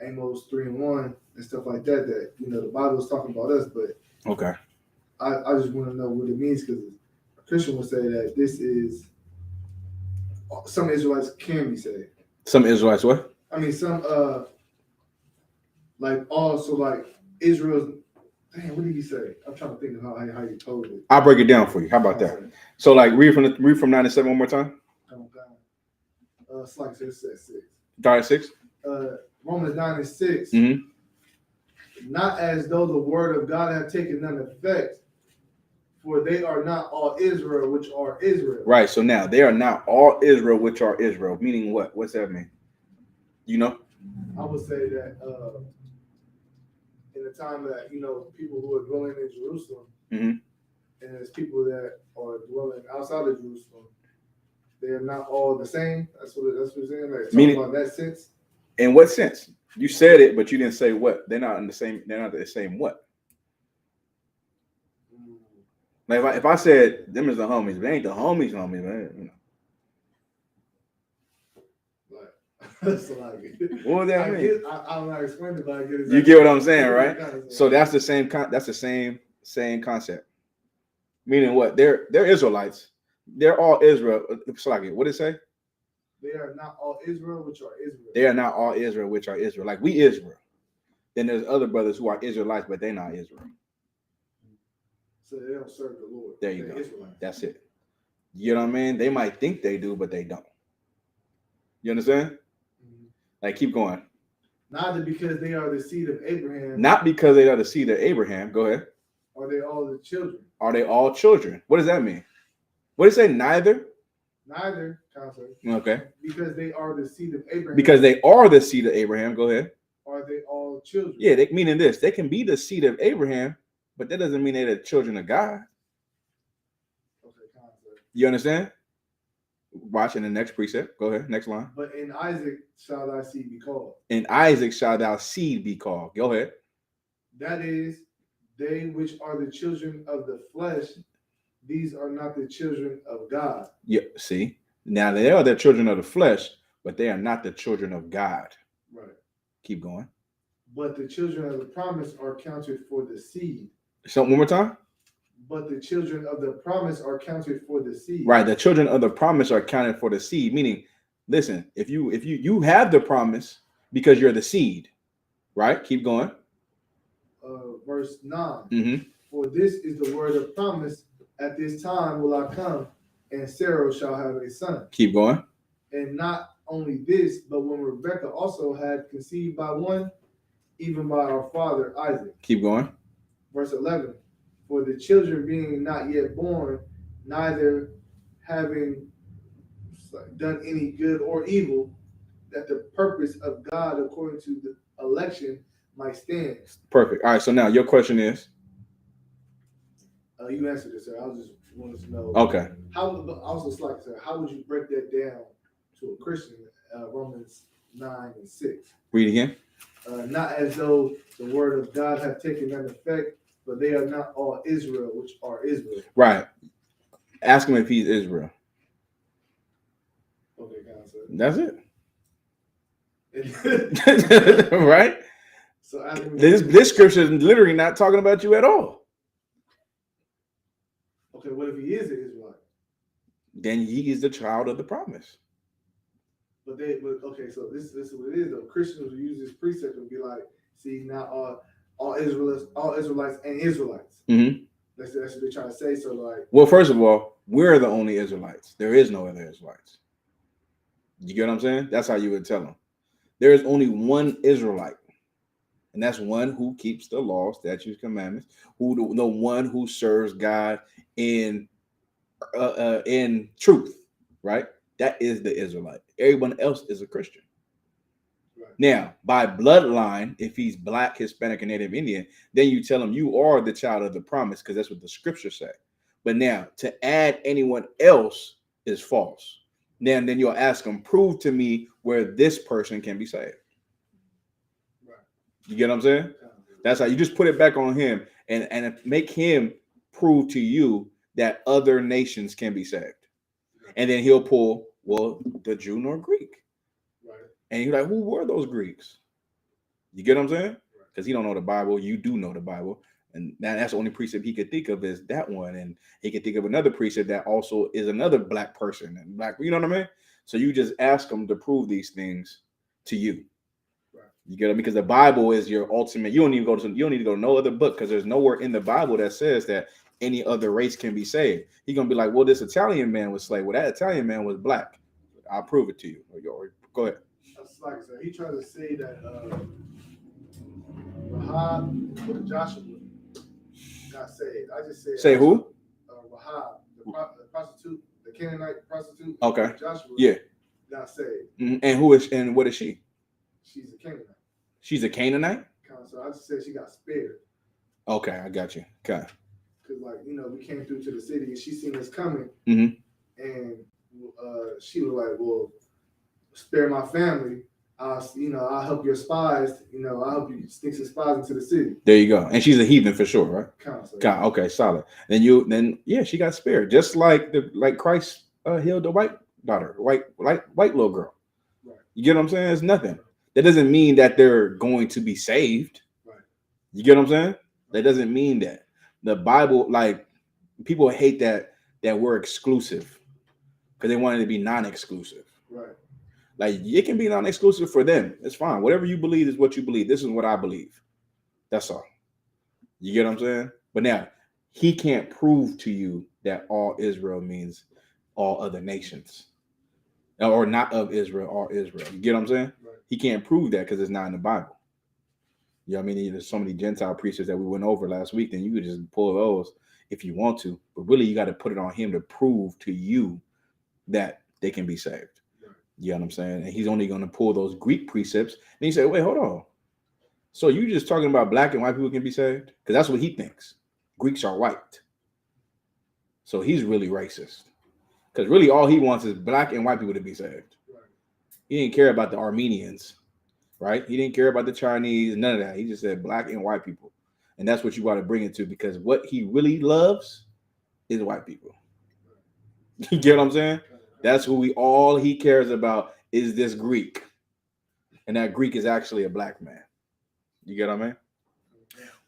Amos 3:1 and stuff like that. That the Bible is talking about us, but Okay. I just want to know what it means because a Christian would say that this is some Israelites can be saved. Some Israelites what? I mean, some like Israel's. Damn, what did he say? I'm trying to think of how he told it. I'll break it down for you. How about that? So like read from 9 to 7 one more time. It's like it says 6. Start at 6. Romans 9 and 6. Mm-hmm. Not as though the word of God had taken none effect, for they are not all Israel, which are Israel. Right. So now they are not all Israel, which are Israel. Meaning what? What's that mean? You know? I would say that in the time that people who are dwelling in Jerusalem, Mm-hmm. and there's people that are dwelling outside of Jerusalem, they are not all the same. That's what it's saying. Like talking about that sense. In what sense? You said it, but you didn't say what. They're not in the same. They're not the same. What? Like if I said them is the homies, they ain't the homies, man. So What would that mean? I don't know how to explain it, but I get it. You get what I'm saying, right? So that's the same. That's the same concept. Meaning what? They're Israelites. They're all Israel. So like what did it say? They are not all Israel, which are Israel. They are not all Israel, which are Israel. Like we Israel. Then there's other brothers who are Israelites, but they're not Israel. So they don't serve the Lord. There you go. Israelites. That's it. You know what I mean? They might think they do, but they don't. You understand? Mm-hmm. Like keep going. Neither because they are the seed of Abraham. Not because they are the seed of Abraham. Go ahead. Are they all the children? Are they all children? What does that mean? What does it say? Neither? Neither, concept. Okay. Because they are the seed of Abraham. Because they are the seed of Abraham. Go ahead. Are they all children? Yeah, meaning this. They can be the seed of Abraham, but that doesn't mean they're the children of God. Okay, concept. You understand? Watch in the next precept. Go ahead. Next line. But in Isaac shall thy seed be called. In Isaac shall thy seed be called. Go ahead. That is, they which are the children of the flesh, these are not the children of God. Yeah, see? Now they are the children of the flesh, but they are not the children of God. Right. Keep going. But the children of the promise are counted for the seed. So one more time. But the children of the promise are counted for the seed. Right. The children of the promise are counted for the seed. Meaning, listen, if you have the promise because you're the seed, right? Keep going. Verse 9. Mm-hmm. For this is the word of promise. At this time will I come, and Sarah shall have a son. Keep going. And not only this, but when Rebekah also had conceived by one, even by our father Isaac. Keep going. Verse 11. For the children being not yet born, neither having done any good or evil, that the purpose of God according to the election might stand. Perfect. All right. So now your question is. You answered it, sir. I just wanted to know. Okay. Sir, how would you break that down to a Christian? Romans 9 and 6. Read again. Not as though the word of God have taken an effect, but they are not all Israel, which are Israel. Right. Ask him if he's Israel. Okay, God, sir. That's it. Right? So this scripture is literally not talking about you at all. Okay, what if he is an Israelite? Then he is the child of the promise. But okay, so this is what it is though. Christians will use this precept and be like, see, now all Israelites and Israelites. Mm-hmm. That's what they're trying to say. So like, well, first of all, we're the only Israelites. There is no other Israelites. You get what I'm saying? That's how you would tell them. There is only one Israelite, and that's one who keeps the law, statutes, commandments. The one who serves God in truth, right? That is the Israelite. Everyone else is a Christian. Right. Now, by bloodline, if he's Black, Hispanic, and Native Indian, then you tell him you are the child of the promise because that's what the scriptures say. But now, to add anyone else is false. Then you'll ask them, prove to me where this person can be saved. Right. You get what I'm saying? That's how you just put it back on him and make him prove to you that other nations can be saved. And then he'll pull, well, the Jew nor Greek. Right. And you're like, who were those Greeks? You get what I'm saying? Because he don't know the Bible. You do know the Bible. And that's the only precept he could think of is that one. And he could think of another precept that also is another black person and black, you know what I mean? So you just ask him to prove these things to you. Right. You get it? Because the Bible is your ultimate. You don't need to go to no other book because there's nowhere in the Bible that says that any other race can be saved. He's gonna be like, well, this Italian man was slave. Well, that Italian man was black. I'll prove it to you. Go ahead. That's like I said, he tried to say that Rahab with Joshua got saved. I just said Say who? Rahab, the prostitute, the Canaanite prostitute. Okay. Joshua. Yeah. Got saved. And who is and what is she? She's a Canaanite. She's a Canaanite? So I just said she got spared. Okay, I got you. Okay. Because, like, you know, we came through to the city and she seen us coming. Mhm. And she was like, well, spare my family. I'll help your spies. I'll help you sneak some spies into the city. There you go. And she's a heathen for sure, right? Counsel. Okay, solid. Then she got spared, just like Christ healed the white daughter, white little girl. Right. You get what I'm saying? It's nothing. That doesn't mean that they're going to be saved. Right. You get what I'm saying? That doesn't mean that. The Bible, like, people hate that we're exclusive because they want it to be non-exclusive. Right. Like, it can be non-exclusive for them. It's fine. Whatever you believe is what you believe. This is what I believe. That's all. You get what I'm saying? But now, he can't prove to you that all Israel means all other nations. Or not of Israel, all Israel. You get what I'm saying? Right. He can't prove that because it's not in the Bible. You know what I mean? There's so many Gentile preachers that we went over last week, then you could just pull those if you want to. But really, you got to put it on him to prove to you that they can be saved. Right. You know what I'm saying? And he's only going to pull those Greek precepts. And he said, wait, hold on. So you just talking about black and white people can be saved? Because that's what he thinks. Greeks are white. So he's really racist. Because really all he wants is black and white people to be saved. Right. He didn't care about the Armenians, right? He didn't care about the Chinese, none of that. He just said black and white people. And that's what you got to bring it to, because what he really loves is white people. You get what I'm saying? That's who all he cares about is this Greek. And that Greek is actually a black man. You get what I mean?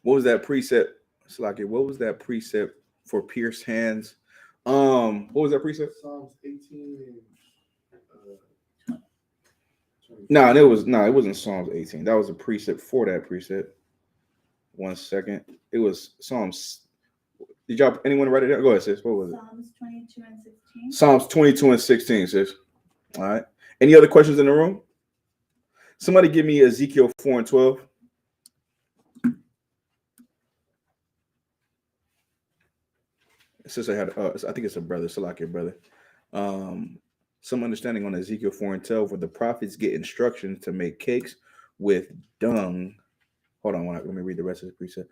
What was that precept? Slaki, what was that precept for pierced hands? What was that precept? Psalms 18 and it wasn't Psalms 18. That was a precept for that precept. 1 second. It was Psalms. Did anyone write it down? Go ahead, sis. What was it? Psalms 22 and 16. Psalms 22 and 16, sis. All right. Any other questions in the room? Somebody give me Ezekiel 4 and 12. Since I had, I think it's a brother, Salakia brother. Some understanding on Ezekiel 4 and 12, where the prophets get instructions to make cakes with dung. Hold on, let me read the rest of the precept.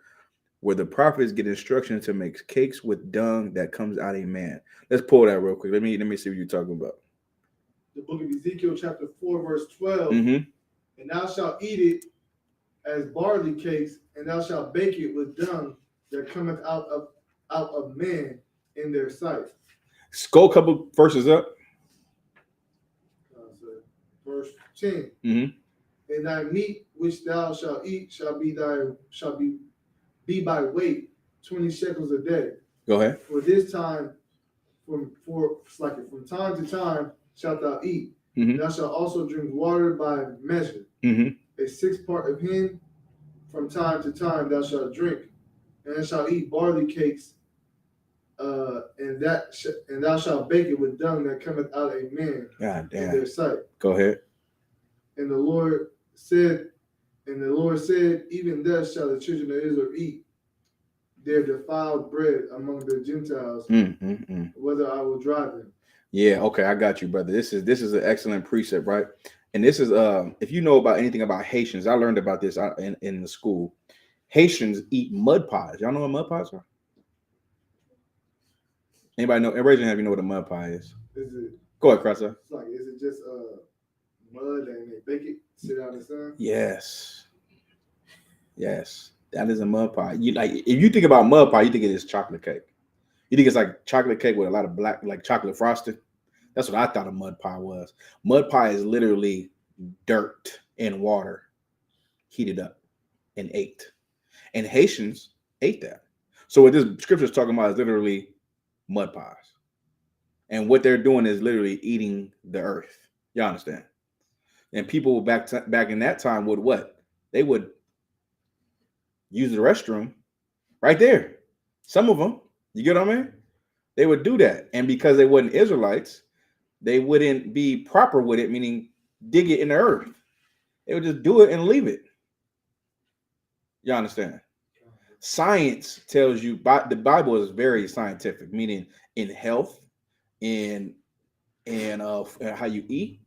Where the prophets get instructions to make cakes with dung that comes out of a man. Let's pull that real quick. Let me see what you're talking about. the book of Ezekiel, chapter 4, verse 12. Mm-hmm. And thou shalt eat it as barley cakes, and thou shalt bake it with dung that cometh out of men in their sight. Go a couple verses up. Verse 10. Mm-hmm. And thy meat which thou shalt eat shall be by weight 20 shekels a day. Go ahead. For this time, from time to time shalt thou eat. Mm-hmm. Thou shalt also drink water by measure. Mm-hmm. A sixth part of hin from time to time thou shalt drink, and thou shalt eat barley cakes, and thou shalt bake it with dung that cometh out of a man God damn. in their sight. Go ahead. And the Lord said, even thus shall the children of Israel eat their defiled bread among the Gentiles, whether I will drive them. Yeah, okay, I got you, brother. This is an excellent precept, right? And this is if you know about anything about Haitians, I learned about this in the school. Haitians eat mud pies. Y'all know what mud pies are? Anybody know? Raise your hand if you know what a mud pie is. Is it Go ahead, Cressa. It's like, is it just mud and they bake it, sit out in the sun? Yes. Yes. That is a mud pie. You like if you think about mud pie, you think it is chocolate cake. You think it's like chocolate cake with a lot of black, like chocolate frosting. That's what I thought a mud pie was. Mud pie is literally dirt and water heated up and ate. And Haitians ate that. So what this scripture is talking about is literally mud pies. And what they're doing is literally eating the earth. You understand? And people back in that time would what? They would use the restroom right there. Some of them, you get what I mean? They would do that. And because they weren't Israelites, they wouldn't be proper with it, meaning dig it in the earth. They would just do it and leave it. You understand? Science tells you, the Bible is very scientific, meaning in health, in how you eat,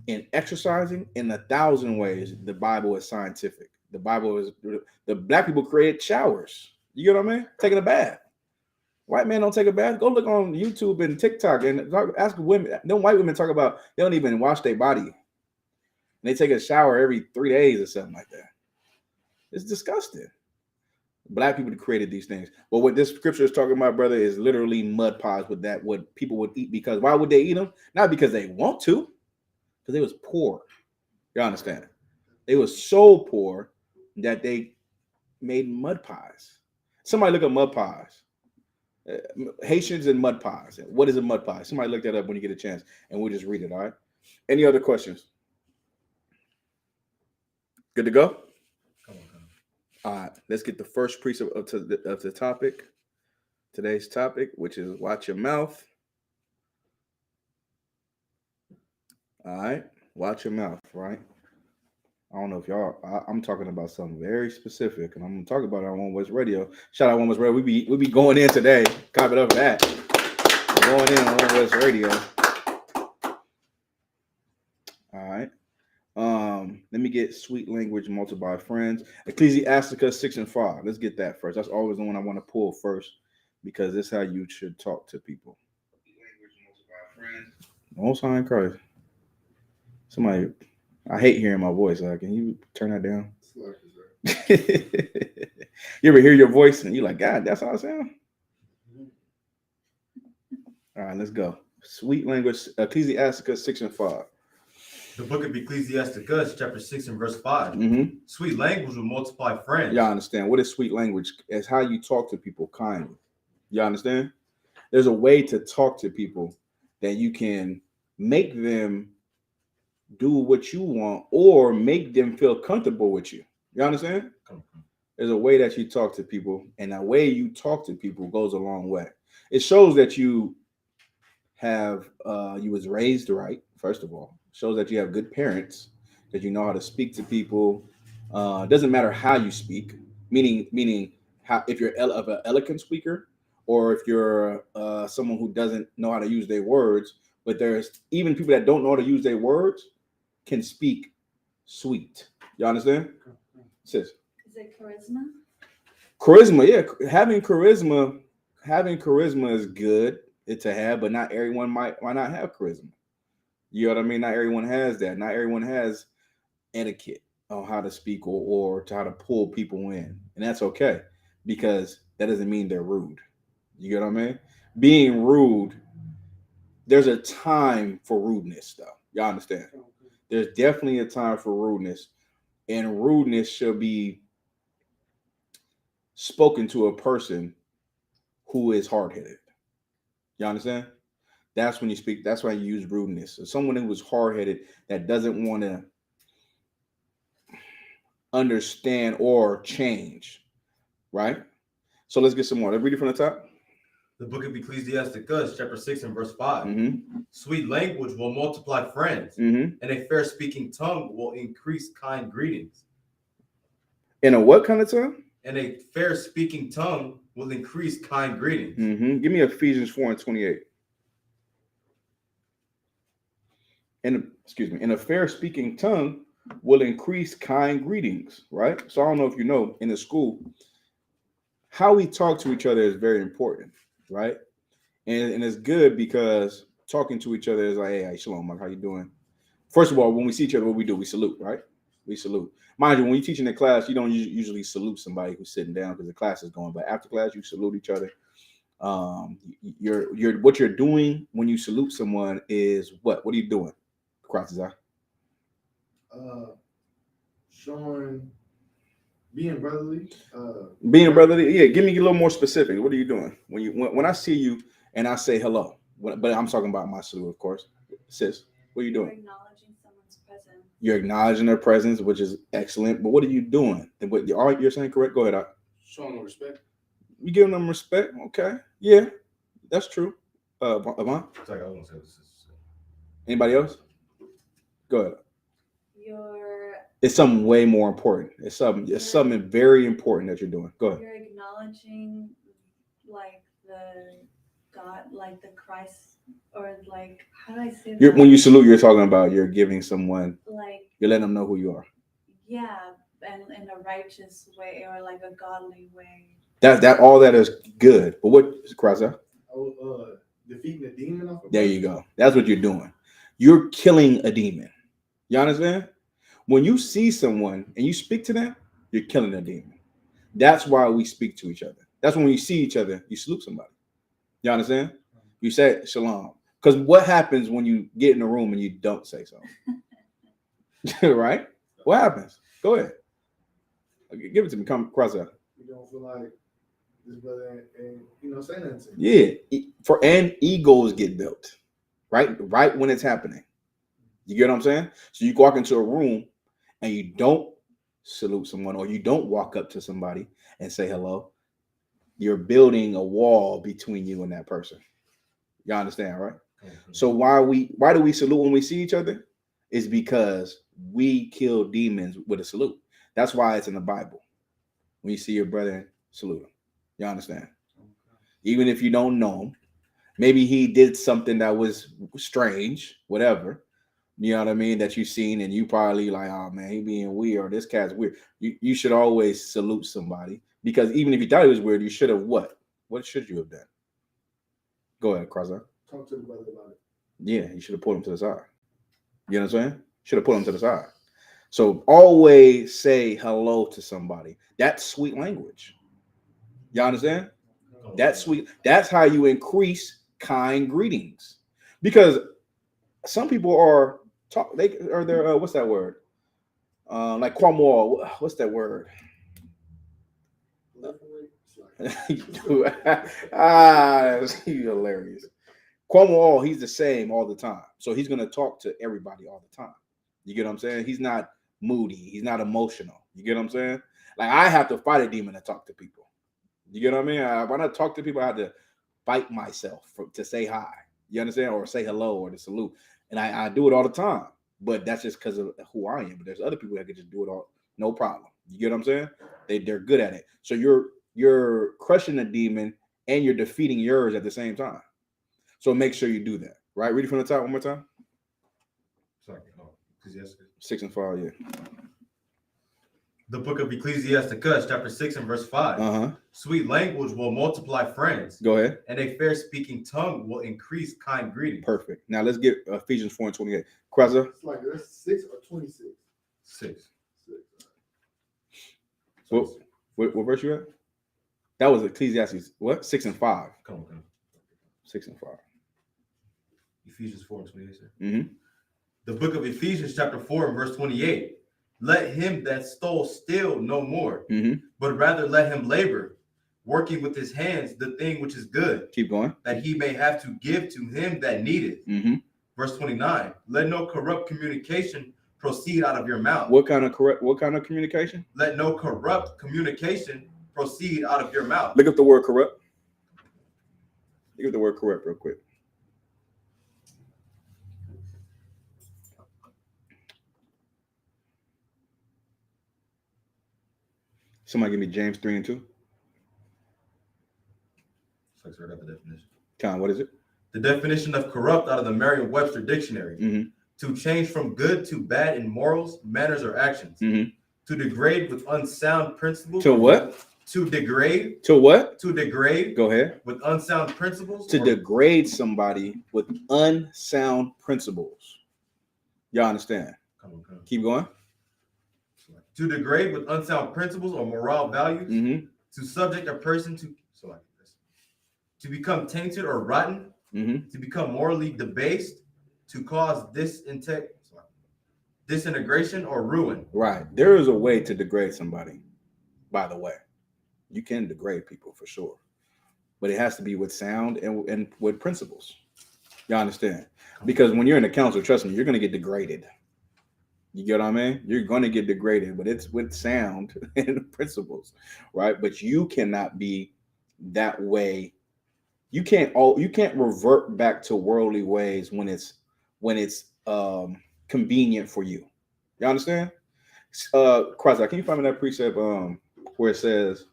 in exercising, in 1,000 ways. The Bible is scientific. The Bible is, the black people created showers. You get what I mean? Taking a bath. White men don't take a bath. Go look on YouTube and TikTok and ask women. No white women talk about they don't even wash their body. And they take a shower every 3 days or something like that. It's disgusting. Black people created these things. But what this scripture is talking about, brother, is literally mud pies with that, what people would eat. Because why would they eat them? Not because they want to, because they was poor. You understand? They was so poor that they made mud pies. Somebody look at mud pies. Haitians and mud pies. What is a mud pie? Somebody look that up when you get a chance, and we'll just read it. All right. Any other questions? Good to go. All right. Let's get the first precept of the topic. Today's topic, which is watch your mouth. All right. Watch your mouth. Right. I don't know if y'all. I'm talking about something very specific, and I'm gonna talk about it on One West Radio. Shout out One West Radio. We be going in today. Copy it up for that. We're going in on One West Radio. All right. Let me get sweet language multiplied by friends. Ecclesiasticus 6 and 5. Let's get that first. That's always the one I want to pull first because this is how you should talk to people. Language multiplied by friends. Most High in Christ. Somebody. I hate hearing my voice. Can you turn that down? You ever hear your voice and you're like, God, that's how I sound? All right, let's go. Sweet language, Ecclesiasticus 6 and 5. The book of Ecclesiasticus, chapter 6 and verse 5. Mm-hmm. Sweet language will multiply friends. Y'all understand what is sweet language? It's how you talk to people kindly. Y'all understand? There's a way to talk to people that you can make them do what you want or make them feel comfortable with you. You understand? There's a way that you talk to people, and that way you talk to people goes a long way. It shows that you have you was raised right, first of all. It shows that you have good parents, that you know how to speak to people. It doesn't matter how you speak, meaning how, if you're an eloquent speaker or if you're someone who doesn't know how to use their words. But there's even people that don't know how to use their words can speak sweet. You understand? Sis? Is it charisma? Charisma, yeah. Having charisma is good to have, but not everyone might not have charisma. You know what I mean? Not everyone has that. Not everyone has etiquette on how to speak or to how to pull people in. And that's okay, because that doesn't mean they're rude. You get what I mean? Being rude, there's a time for rudeness, though. Y'all understand? There's definitely a time for rudeness, and rudeness should be spoken to a person who is hard-headed. You understand? That's when you speak. That's why you use rudeness. So someone who is hard-headed, that doesn't want to understand or change, right? So let's get some more. Let's read it from the top. The book of Ecclesiasticus, chapter 6 and verse 5. Mm-hmm. Sweet language will multiply friends, Mm-hmm. and a fair speaking tongue will increase kind greetings. In a what kind of tongue? And a fair speaking tongue will increase kind greetings. Mm-hmm. Give me Ephesians 4 and 28. In a fair speaking tongue will increase kind greetings, right? So I don't know if you know, in the school, how we talk to each other is very important, right? And it's good because talking to each other is like, hey, shalom, Mike, how you doing? First of all, when we see each other, what we do, we salute, right? We salute. Mind you, when you're teaching in class, you don't usually salute somebody who's sitting down because the class is going. But after class, you salute each other. What you're doing when you salute someone is what? What are you doing? Cross his eye. Showing being brotherly. Being brotherly. Yeah, give me a little more specific. What are you doing when I see you and I say hello? But I'm talking about my salute, of course. Sis, what are you doing? Acknowledging someone's presence. You're acknowledging their presence, which is excellent. But what are you doing? And what you're saying correct? Go ahead. Showing them respect. You giving them respect? Okay, yeah, that's true. Avant? Sorry, I was gonna say this. Anybody else? Go ahead. It's something way more important. It's something very important that you're doing. Go ahead. You're acknowledging like the God, like the Christ, or like how do I say that? When you salute, you're talking about you're giving someone, like, you're letting them know who you are. Yeah, and in a righteous way or like a godly way. That all that is good. But what cross out? Defeating a demon. There you go. That's what you're doing. You're killing a demon. You understand? When you see someone and you speak to them, you're killing a demon. That's why we speak to each other. That's when you see each other, you salute somebody. You understand? You say shalom. Because what happens when you get in a room and you don't say something? Right? What happens? Go ahead. Give it to me. Come cross out. You don't feel like this brother and say nothing to you. Yeah. And egos get built. Right when it's happening. You get what I'm saying? So you walk into a room and you don't salute someone or you don't walk up to somebody and say hello. You're building a wall between you and that person. You understand, right? Mm-hmm. So why do we salute when we see each other? Is because we kill demons with a salute. That's why it's in the Bible. When you see your brother, salute him. You understand? Even if you don't know him, maybe he did something that was strange, whatever. You know what I mean? That you've seen and you probably like, oh man, he being weird or this cat's weird. You should always salute somebody because even if you thought he was weird, you should have what? What should you have done? Go ahead, Crosser. Talk to the brother about it. Yeah, you should have pulled him to the side. You know what I'm saying? Should have pulled him to the side. So always say hello to somebody. That's sweet language. You understand? That's sweet. That's how you increase kind greetings. Because some people are what's that word? Like Cromwell, what's that word? He's hilarious. Cromwell, he's the same all the time. So he's gonna talk to everybody all the time. You get what I'm saying? He's not moody, he's not emotional. You get what I'm saying? Like I have to fight a demon to talk to people. You get what I mean? When I talk to people, I have to fight myself to say hi. You understand? Or say hello or to salute. And I do it all the time. But that's just because of who I am. But there's other people that can just do it all, no problem. You get what I'm saying? They're good at it. So you're crushing a demon and you're defeating yours at the same time. So make sure you do that. Right? Read it from the top one more time. Sorry. 6 and 5, yeah. The book of Ecclesiasticus, chapter 6 and verse 5. Sweet language will multiply friends. Go ahead. And a fair speaking tongue will increase kind greeting. Perfect. Now let's get Ephesians 4 and 28. Kraza? It's like that's 6 or 26. 6. What verse you at? That was Ecclesiastes. What? 6 and 5. Come on. 6 and 5. Ephesians 4 and 28, sir. Mm-hmm. The book of Ephesians, chapter 4 and verse 28. Let him that stole steal no more, but rather let him labor, working with his hands the thing which is good. Keep going. That he may have to give to him that needeth. Verse 29. Let no corrupt communication proceed out of your mouth. What kind of communication? Let no corrupt communication proceed out of your mouth. Look up the word corrupt. Look up the word corrupt real quick. Somebody give me James 3 and 2. So I got the definition. Con, what is it? The definition of corrupt out of the Merriam-Webster dictionary. To change from good to bad in morals, manners, or actions. To degrade with unsound principles. To what? To degrade. To what? To degrade. Go ahead. With unsound principles. To degrade somebody with unsound principles. Y'all understand? Come on. Keep going. To degrade with unsound principles or moral values. Mm-hmm. To subject a person to become tainted or rotten. Mm-hmm. To become morally debased. To cause disintegration or ruin. Right. There is a way to degrade somebody, by the way. You can degrade people for sure. But it has to be with sound and with principles. Y'all understand? Because when you're in the council, trust me, you're going to get degraded. You get what I mean? You're going to get degraded, but it's with sound and principles, right? But you cannot be that way. You can't revert back to worldly ways when it's convenient for you. You understand? Christ, can you find me that precept where it says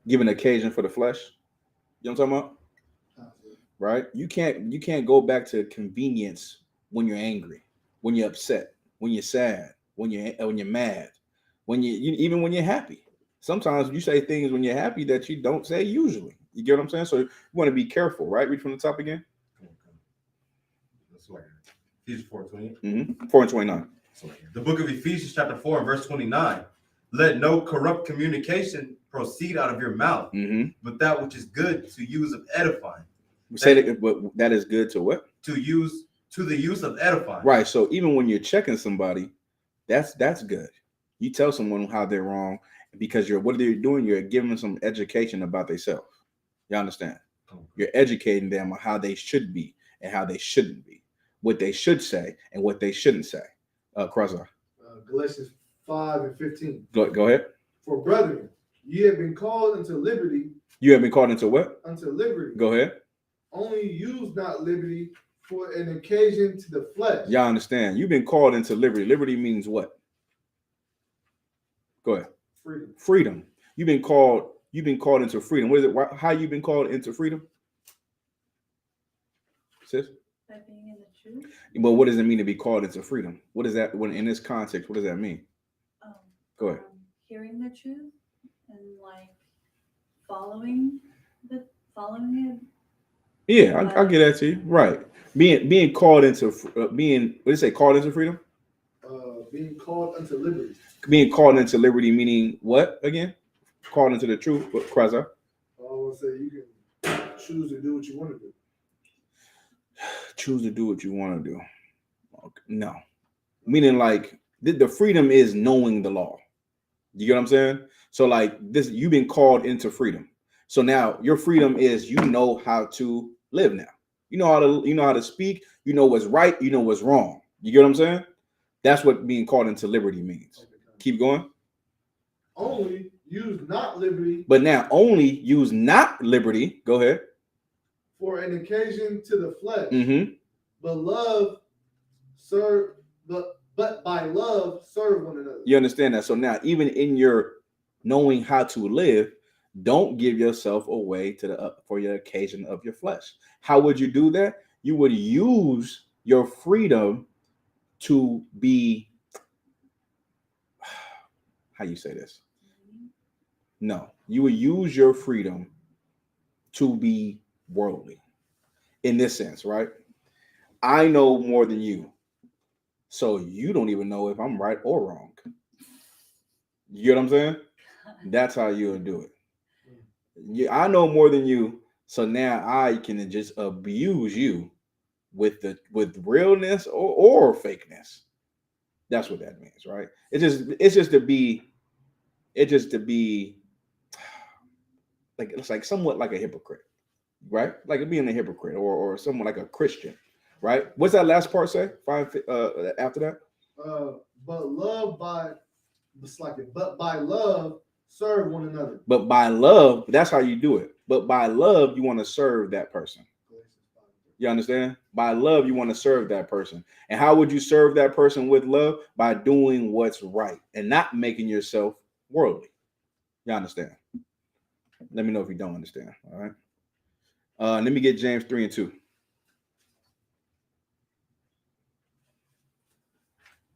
give an occasion for the flesh? You know what I'm talking about? Right? You can't go back to convenience when you're angry, when you're upset, when you're sad, when you're mad, when you even when you're happy. Sometimes you say things when you're happy that you don't say usually. You get what I'm saying? So you want to be careful, right? Read from the top again. Ephesians 4:28. Mm-hmm. 4 and 29. The book of Ephesians chapter 4 and verse 29. Let no corrupt communication proceed out of your mouth, but that which is good to use of edifying. Say that, but that is good to what? To the use of edifying. Right. So even when you're checking somebody, that's good. You tell someone how they're wrong because what they're doing, you're giving them some education about themselves. You understand? You're educating them on how they should be and how they shouldn't be, what they should say and what they shouldn't say. Crosser. Galatians 5 and 15. Go ahead. For brethren, ye have been called unto liberty. You have been called into what? Unto liberty. Go ahead. Only use not liberty for an occasion to the flesh. Y'all understand? You've been called into liberty. Liberty means what? Go ahead. Freedom. Freedom. You've been called into freedom. What is it? How you been called into freedom? Sis? By being in the truth. But what does it mean to be called into freedom? What is that when in this context? What does that mean? Go ahead. Hearing the truth and like following it. Yeah, I'll get that to you. Right. Being called into being, what do you say? Called into freedom? Being called unto liberty. Being called into liberty, meaning what again? Called into the truth. But Kraza? I want to say you can choose to do what you want to do. Choose to do what you want to do. No. Meaning like the freedom is knowing the law. You get what I'm saying? So like this, you've been called into freedom. So now your freedom is you know how to live now. You know how to speak, you know what's right, you know what's wrong. You get what I'm saying? That's what being called into liberty means. Okay. Keep going. Only use not liberty. But now only use not liberty. Go ahead. For an occasion to the flesh. Mm-hmm. But by love serve one another. You understand that? So now even in your knowing how to live, don't give yourself away to for your occasion of your flesh. How would you do that? You would use your freedom to be, how you say this? No, you would use your freedom to be worldly in this sense, right? I know more than you, so you don't even know if I'm right or wrong. You get what I'm saying? That's how you'll do it. I know more than you, so now I can just abuse you with realness or fakeness. That's what that means, right? It's just to be like it's like somewhat like a hypocrite, right? Like being a hypocrite or someone like a Christian, right? What's that last part say? After that? But by love serve one another. But by love, that's how you do it. But by love, you want to serve that person. You understand? By love, you want to serve that person. And how would you serve that person with love? By doing what's right and not making yourself worldly. You understand? Let me know if you don't understand. All right. Let me get James 3 and 2.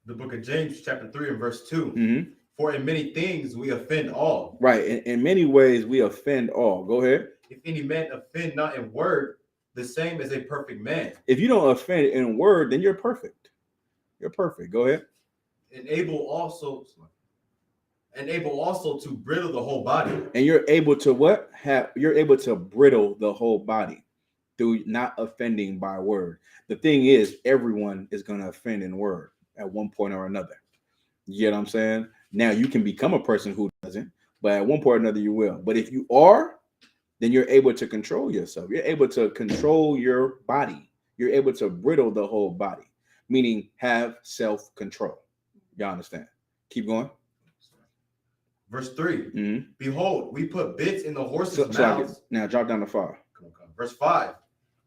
The book of James, chapter 3 and verse 2. Mm-hmm. For in many things we offend all. Right. In many ways, we offend all. Go ahead. If any man offend not in word, the same as a perfect man. If you don't offend in word, then you're perfect. You're perfect. Go ahead. And able also to brittle the whole body. And you're able to what? You're able to brittle the whole body through not offending by word. The thing is, everyone is going to offend in word at one point or another. You get what I'm saying? Now you can become a person who doesn't, but at one point or another you will. But if you are, then you're able to control yourself. You're able to control your body. You're able to brittle the whole body, meaning have self-control. Y'all understand? Keep going. Verse 3. Mm-hmm. Behold, we put bits in the horses' mouths. Now drop down to 5. Verse 5.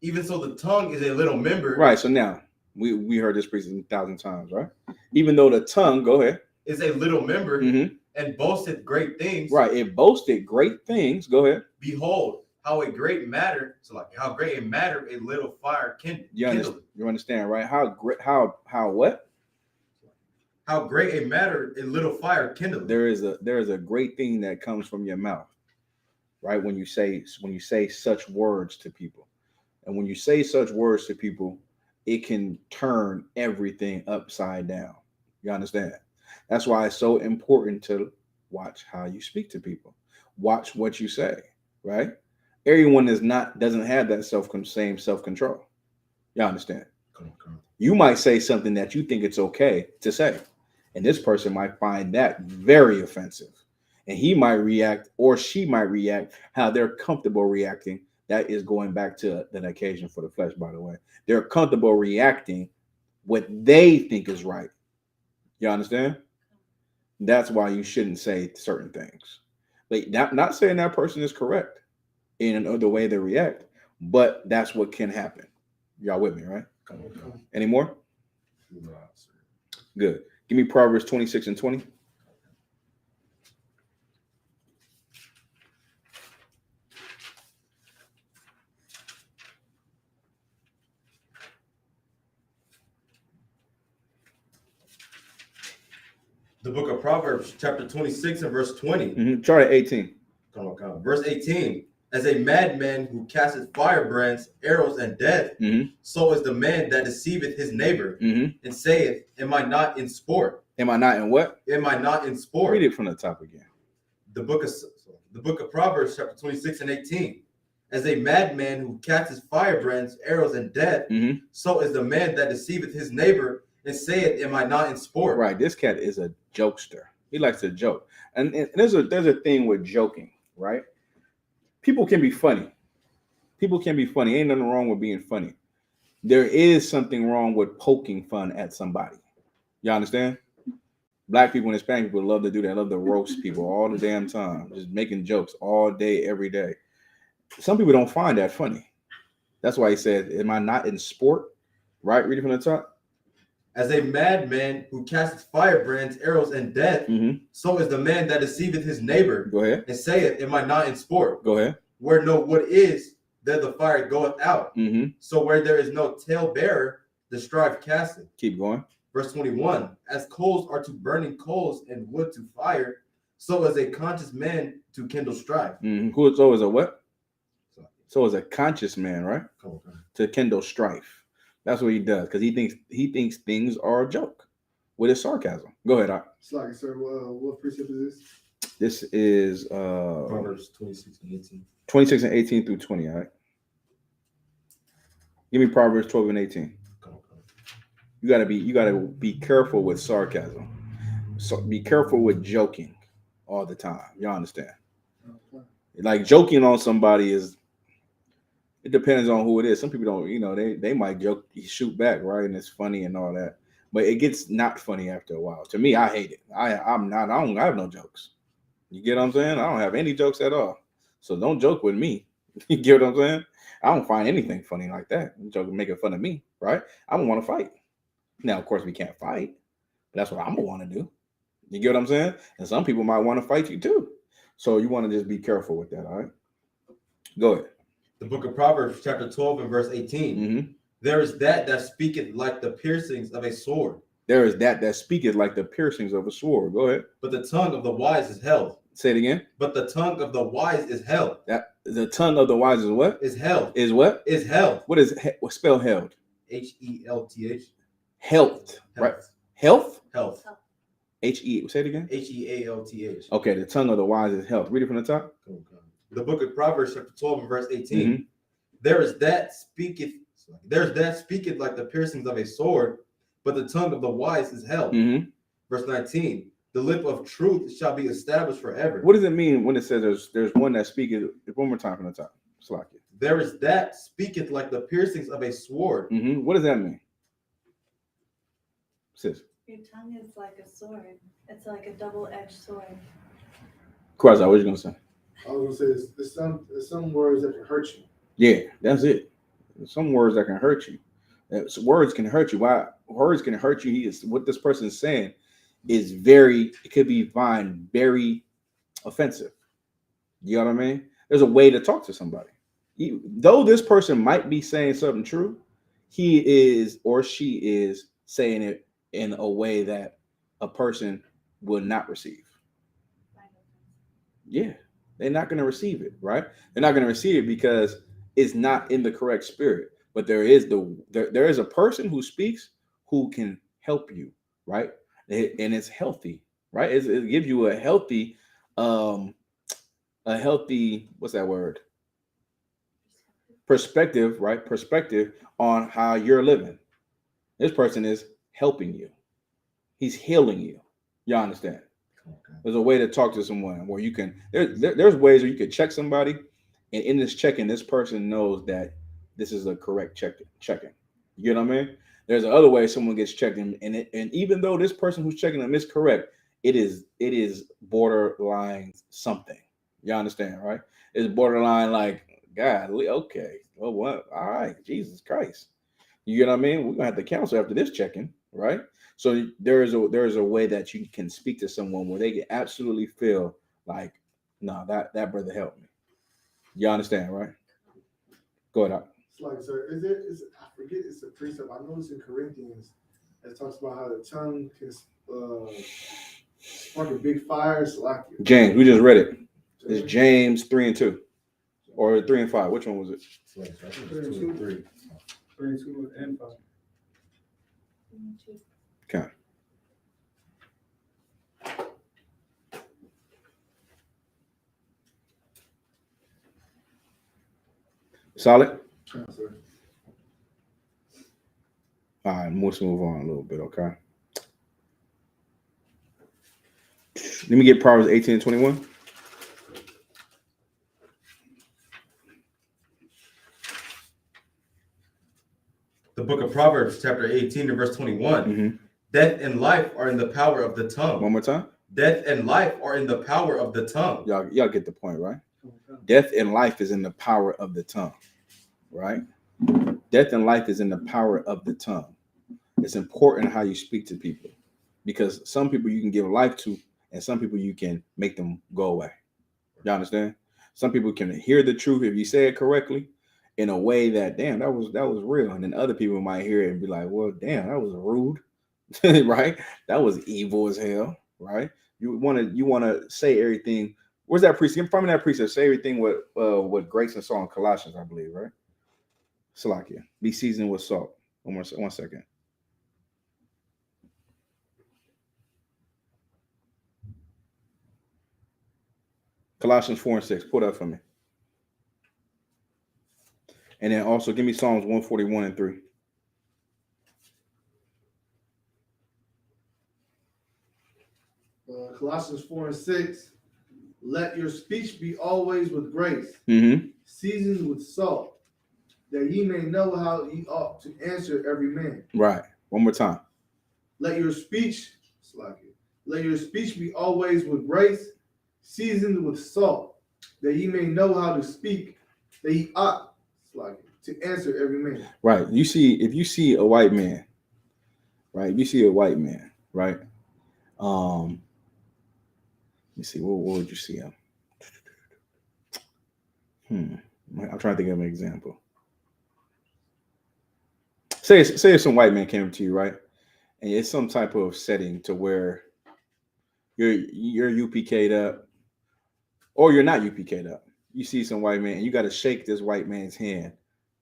Even so the tongue is a little member. Right. So now we heard this preaching 1,000 times, right? Even though the tongue, go ahead. Is a little member and boasteth great things. Right. It boasted great things. Go ahead. Behold, how a great matter, how great a matter a little fire kindled. You understand, right? How what? How great a matter a little fire kindled. There is a great thing that comes from your mouth, right? When you say such words to people. And when you say such words to people, it can turn everything upside down. You understand? That's why it's so important to watch how you speak to people. Watch what you say, right? Everyone doesn't have that same self-control. You understand? Come on. You might say something that you think it's okay to say, and this person might find that very offensive. And he might react, or she might react how they're comfortable reacting. That is going back to an occasion for the flesh, by the way. They're comfortable reacting what they think is right. You understand? That's why you shouldn't say certain things. But not saying that person is correct in the way they react, but that's what can happen. Y'all with me, right? Come on. Any more? Good. Give me Proverbs 26 and 20. The book of Proverbs, chapter 26 and verse 20. Chart at 18. Come on. Verse 18. As a madman who casteth firebrands, arrows, and death, so is the man that deceiveth his neighbor, and saith, Am I not in sport? Am I not in what? Am I not in sport? Read it from the top again. The book of Proverbs, chapter 26 and 18. As a madman who casteth firebrands, arrows, and death, so is the man that deceiveth his neighbor, and saith, Am I not in sport? Right. This cat is a jokester. He likes to joke. And there's a thing with joking, right? People can be funny. Ain't nothing wrong with being funny. There is something wrong with poking fun at somebody. You understand? Black people and Hispanic people love to do that. Love to roast people all the damn time. Just making jokes all day, every day. Some people don't find that funny. That's why he said, Am I not in sport? Right? Read it from the top. As a madman who casteth firebrands, arrows, and death, so is the man that deceiveth his neighbor. Go ahead. And saith, Am I not in sport? Go ahead. Where no wood is, there the fire goeth out. So where there is no talebearer, the strife casteth. Keep going. Verse 21. As coals are to burning coals and wood to fire, so is a conscious man to kindle strife. So is a what? So is a conscious man, right? Come on. To kindle strife. That's what he does, because he thinks things are a joke with his sarcasm. Go ahead, Doc. Sorry, sir. What precept is this? This is Proverbs 26 and 18. 26 and 18 through 20. All right. Give me Proverbs 12 and 18. Come on. You gotta be careful with sarcasm. So be careful with joking all the time. Y'all understand? Okay. Like joking on somebody it depends on who it is. Some people don't, they might joke, shoot back, right? And it's funny and all that. But it gets not funny after a while. To me, I hate it. I don't have no jokes. You get what I'm saying? I don't have any jokes at all. So don't joke with me. You get what I'm saying? I don't find anything funny like that. You joke making fun of me, right? I don't want to fight. Now, of course, we can't fight. But that's what I'm gonna want to do. You get what I'm saying? And some people might want to fight you too. So you want to just be careful with that, all right? Go ahead. The book of Proverbs, chapter 12 and verse 18. There is that speaketh like the piercings of a sword. There is that speaketh like the piercings of a sword. Go ahead. But the tongue of the wise is held. Say it again. But the tongue of the wise is held. That the tongue of the wise is what? Is held. Is what? Is held. What is what spell held? H-E-L-T-H. Health. Right. Health? Health. H-E. Say it again. H-E-A-L-T-H. Okay, the tongue of the wise is health. Read it from the top. The book of Proverbs, chapter 12 and verse 18. Mm-hmm. There's that speaketh like the piercings of a sword, but the tongue of the wise is held. Mm-hmm. Verse 19. The lip of truth shall be established forever. What does it mean when it says there's one that speaketh? One more time from the top. Slack it. There is that speaketh like the piercings of a sword. Mm-hmm. What does that mean? Sis. Your tongue is like a sword. It's like a double-edged sword. Quasi, what you gonna say? I was gonna say there's some words that can hurt you. Yeah, that's it. There's some words that can hurt you. Words can hurt you. Why words can hurt you? What this person is saying is it could be fine, very offensive. You know what I mean? There's a way to talk to somebody. Though this person might be saying something true, he is or she is saying it in a way that a person will not receive. Yeah, they're not going to receive it, right? They're not going to receive it because it's not in the correct spirit. But there is a person who speaks who can help you, right? And it's healthy, right? It gives you a healthy, what's that word? Perspective, right? Perspective on how you're living. This person is helping you. He's healing you. You understand? Okay. There's a way to talk to someone where you can. There's ways where you can check somebody, and in this checking, this person knows that this is a correct checking. You know what I mean? There's other way someone gets checked, and even though this person who's checking them is correct, it is borderline something. You understand, right? It's borderline like, God, okay, well, what? All right, Jesus Christ. You know what I mean? We're gonna have to counsel after this checking, right? So there is a way that you can speak to someone where they can absolutely feel like, no, that brother helped me. You understand, right? Go ahead. It's like, sir, I forget it's a precept. I know it's in Corinthians that talks about how the tongue can spark a big fire. It's like James, we just read it. It's James 3 and 2. Or 3 and 5. Which one was it? 3 and 2. 3 and 2 and 5. Okay. Solid? All right, let's move on a little bit, okay? Let me get Proverbs 18 and 21. The book of Proverbs, chapter 18 and verse 21. Mm-hmm. Death and life are in the power of the tongue. One more time. Death and life are in the power of the tongue. Y'all get the point, right? Death and life is in the power of the tongue, right? Death and life is in the power of the tongue. It's important how you speak to people because some people you can give life to and some people you can make them go away. You understand? Some people can hear the truth if you say it correctly in a way that, damn, that was real. And then other people might hear it and be like, well, damn, that was rude, right? That was evil as hell, right? You want to say everything. Where's that precept? From that precept, say everything what grace and salt in Colossians, I believe, right? Salakia. Be seasoned with salt. One second. Colossians 4 and 6. Pull that for me. And then also give me Psalms 141 and 3. Colossians 4 and 6. Let your speech be always with grace, seasoned with salt, that ye may know how ye ought to answer every man. Right. One more time. Let your speech be always with grace, seasoned with salt, that ye may know how to speak, that ye ought to answer every man. Right. If you see a white man, right? Right? Let me see. What would you see him? I'm trying to think of an example. Say if some white man came to you, right? and it's some type of setting to where you're UPK'd up, or you're not UPK'd up. You see some white man, and you got to shake this white man's hand.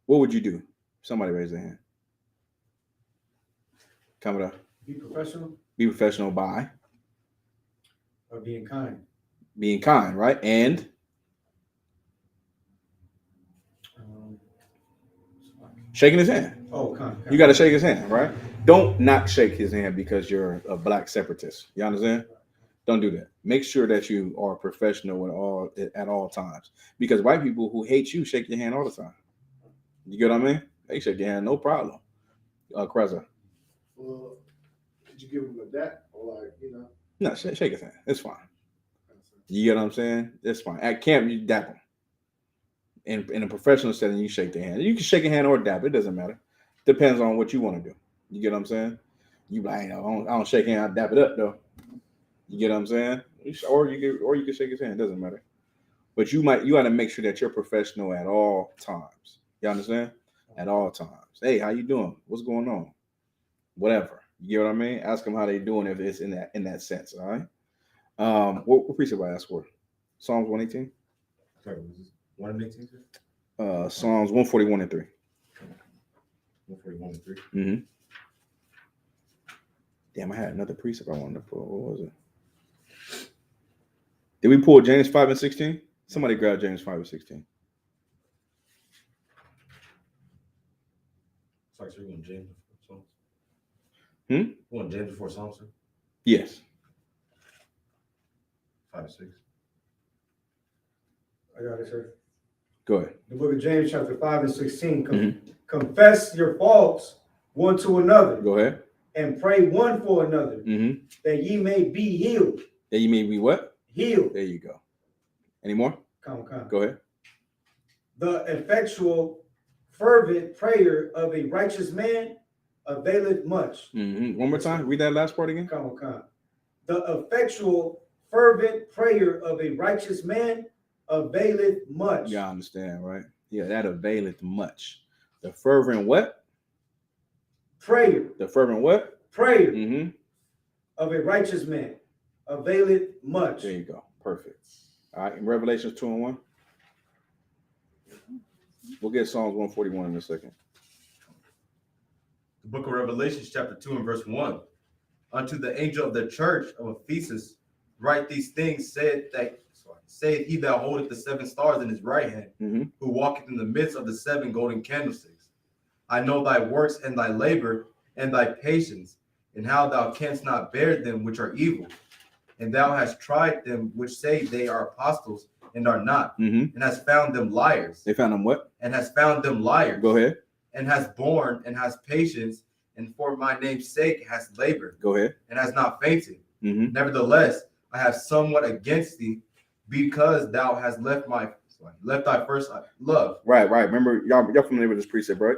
What would you do? Somebody raise their hand. Coming up. Be professional Be professional by or being kind. being kind, right? And shaking his hand. Oh, kind. You got to shake his hand, right? Don't not shake his hand because you're a black separatist. You understand? Don't do that. Make sure that you are professional at all times. Because white people who hate you shake your hand all the time. You get what I mean? They shake your hand, no problem. Kreza. Well, did you give him a dap or like, you know? No, shake his hand. It's fine. You get what I'm saying? It's fine. At camp, you dap them. In a professional setting, you shake their hand. You can shake a hand or dap. It doesn't matter. Depends on what you want to do. You get what I'm saying? You like, I don't shake hand. I dap it up though. You get what I'm saying? Or you can shake his hand. It doesn't matter. But you got to make sure that you're professional at all times. You understand? At all times. Hey, how you doing? What's going on? Whatever. You get what I mean? Ask them how they doing if it's in that sense. All right. What precept I asked for? Psalms 118. Sorry, was this 118? Psalms 141 and 3. 141 and 3. Mm-hmm. Damn, I had another precept I wanted to pull. What was it? Did we pull James 5 and 16? Somebody grab James 5 and 16. Sorry, sir, you want James before Psalms? You want James before Psalms, sir? Yes. 5 and 6. I got it, sir. Go ahead. The book of James, chapter 5 and 16. Mhm. Confess your faults one to another. Go ahead. And pray one for another, Mm-hmm. that ye may be healed. That you may be what? Healed. There you go. Any more? Come. Go ahead. The effectual, fervent prayer of a righteous man availeth much. Mm-hmm. One more time. Read that last part again. Come. The effectual, fervent prayer of a righteous man availeth much. Y'all understand, right? Yeah, that availeth much. The fervent what? Prayer. The fervent what? Prayer Mm-hmm. of a righteous man availeth much. There you go. Perfect. All right. In Revelation 2 and 1. We'll get Psalms 141 in a second. The book of Revelation, chapter 2 and verse 1. Unto the angel of the church of Ephesus, write these things, saith he that holdeth the 7 stars in his right hand, Mm-hmm. who walketh in the midst of the 7 golden candlesticks. I know thy works and thy labor and thy patience, and how thou canst not bear them which are evil. And thou hast tried them which say they are apostles and are not, Mm-hmm. and hast found them liars. They found them what? And hast found them liars. Go ahead. And has borne and has patience, and for my name's sake has labored, Go ahead. and has not fainted. Mm-hmm. Nevertheless, I have somewhat against thee, because thou hast left thy first love. Right. Remember, y'all familiar with this precept, right?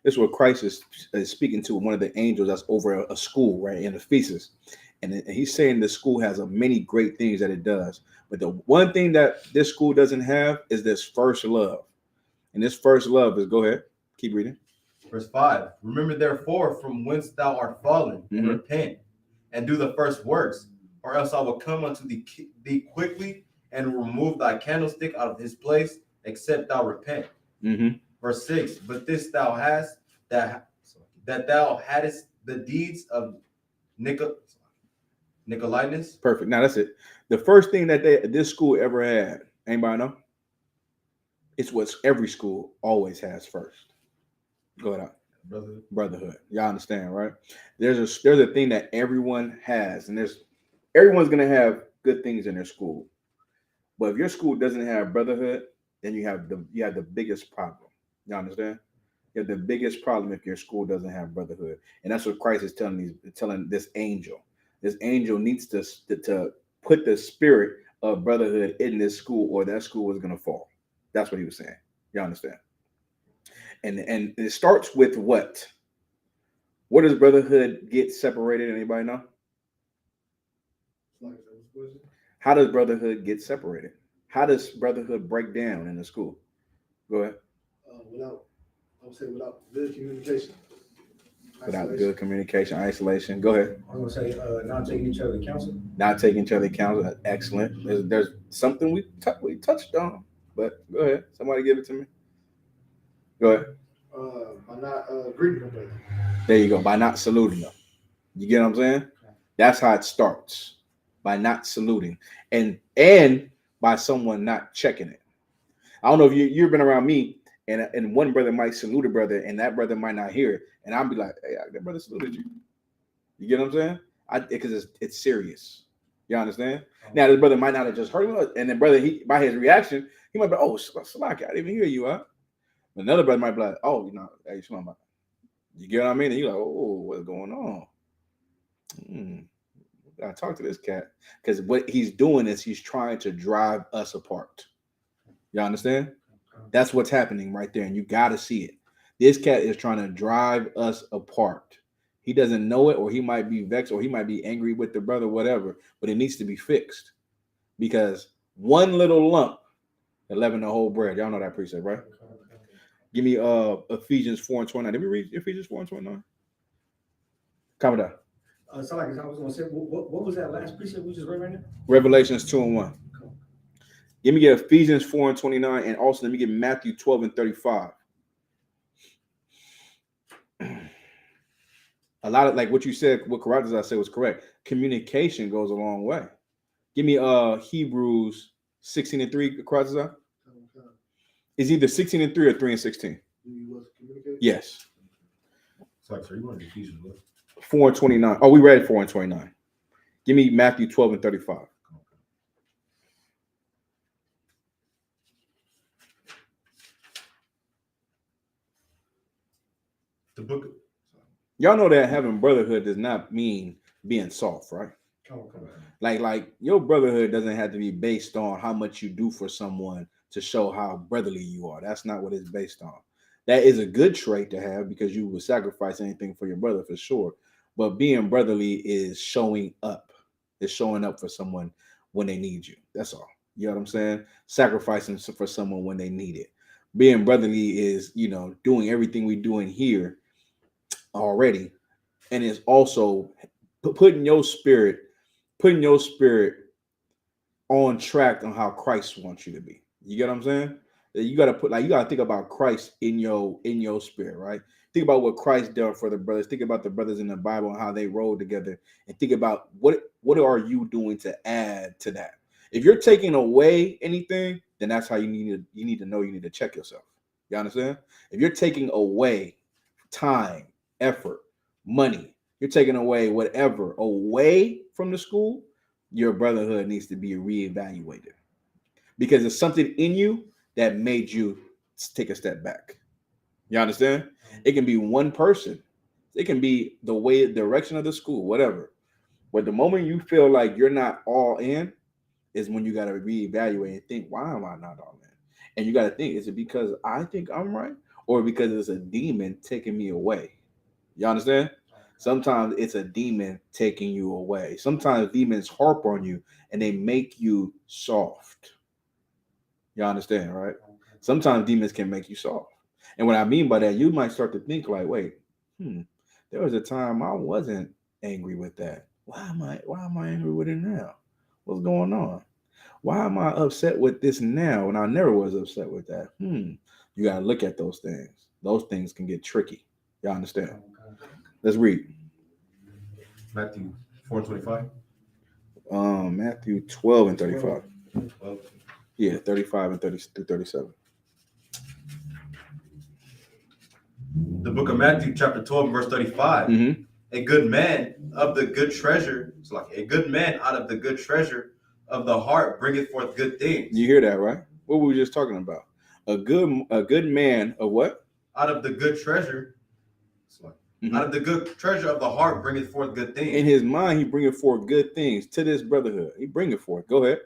This is what Christ is speaking to one of the angels that's over a school, right, in Ephesus. And he's saying the school has many great things that it does. But the one thing that this school doesn't have is this first love. And this first love is, go ahead, keep reading. Verse 5. Remember therefore from whence thou art fallen, and repent, and do the first works, or else I will come unto thee quickly, and remove thy candlestick out of his place, except thou repent. Mm-hmm. Verse 6. But this thou hast, that thou hadst the deeds of Nicolaitans. Perfect. Now that's it. The first thing that this school ever had, anybody know? It's what every school always has first. Go ahead. Brotherhood. Y'all understand, right? There's a thing that everyone has, and everyone's gonna have good things in their school. But if your school doesn't have brotherhood, then you have the biggest problem. You understand? You have the biggest problem if your school doesn't have brotherhood, and that's what Christ is telling this angel. This angel needs to put the spirit of brotherhood in this school, or that school is gonna fall. That's what he was saying. You understand? And it starts with what? Where does brotherhood get separated? Anybody know? How does brotherhood get separated? How does brotherhood break down in the school? Go ahead. Without good communication. Without Isolation. good communication, isolation. Go ahead. I was gonna say not taking each other counsel. Not taking each other counsel. Excellent. There's something we touched on, but go ahead. Somebody give it to me. Go ahead. By not greeting them. There you go. By not saluting them. You get what I'm saying? That's how it starts. By not saluting. And by someone not checking it. I don't know if you've been around me and one brother might salute a brother and that brother might not hear it. And I'll be like, hey, that brother saluted you. You get what I'm saying? Because it's serious. You understand? Now, this brother might not have just heard him. And then brother, by his reaction, he might be, oh, Salaki, I didn't even hear you, huh? Another brother might be like, oh, hey, Shalom. You get what I mean? And you're like, oh, what's going on? I talk to this cat because what he's doing is he's trying to drive us apart. You understand? That's what's happening right there, and you got to see it. This cat is trying to drive us apart. He doesn't know it, or he might be vexed, or he might be angry with the brother, whatever. But it needs to be fixed because one little lump can leaven the whole bread. Y'all know that precept, right? Give me Ephesians 4:29. Did we read Ephesians 4:29? Comment down. So like I was gonna say, what was that last precept we just read right now? Revelations 2:1. Let me get Ephesians 4:29, and also let me get Matthew 12:35. A lot of like what you said, what Karatas I said was correct. Communication goes a long way. Give me Hebrews 16:3, Karatas. It's either 16:3 or 3:16. Yes. Sorry, sir. You want to Ephesians what? 4:29. Oh, we read 4:29. Give me Matthew 12:35. The book. Y'all know that having brotherhood does not mean being soft, right? Like your brotherhood doesn't have to be based on how much you do for someone to show how brotherly you are. That's not what it's based on. That is a good trait to have because you will sacrifice anything for your brother for sure. But being brotherly is showing up. It's showing up for someone when they need you. That's all. You know what I'm saying? Sacrificing for someone when they need it. Being brotherly is, doing everything we do in here already. And it's also putting your spirit on track on how Christ wants you to be. You get what I'm saying? You gotta think about Christ in your spirit, right? Think about what Christ done for the brothers. Think about the brothers in the Bible and how they rode together, and think about what are you doing to add to that. If you're taking away anything, then that's how you need to check yourself. You understand? If you're taking away time, effort, money, you're taking away whatever away from the school, your brotherhood needs to be reevaluated because there's something in you that made you take a step back. You understand? It can be one person. It can be the direction of the school, whatever. But the moment you feel like you're not all in is when you got to reevaluate and think, why am I not all in? And you got to think, is it because I think I'm right or because it's a demon taking me away? You understand? Sometimes it's a demon taking you away. Sometimes demons harp on you and they make you soft. You understand, right? Sometimes demons can make you soft. And what I mean by that, you might start to think like, wait, there was a time I wasn't angry with that. Why am I angry with it now? What's going on? Why am I upset with this now? And I never was upset with that. You got to look at those things. Those things can get tricky. Y'all understand? Let's read. Matthew 4:25. Matthew 12:35. 12. Yeah, 35 and 30 through 37. The book of Matthew, chapter 12, verse 35. Mm-hmm. A good man of the good treasure, it's like a good man out of the good treasure of the heart bringeth forth good things. You hear that, right? What were we just talking about? A good man of what? Out of the good treasure. It's like, out of the good treasure of the heart bringeth forth good things. In his mind, he bringeth forth good things to this brotherhood. He bringeth forth. Go ahead.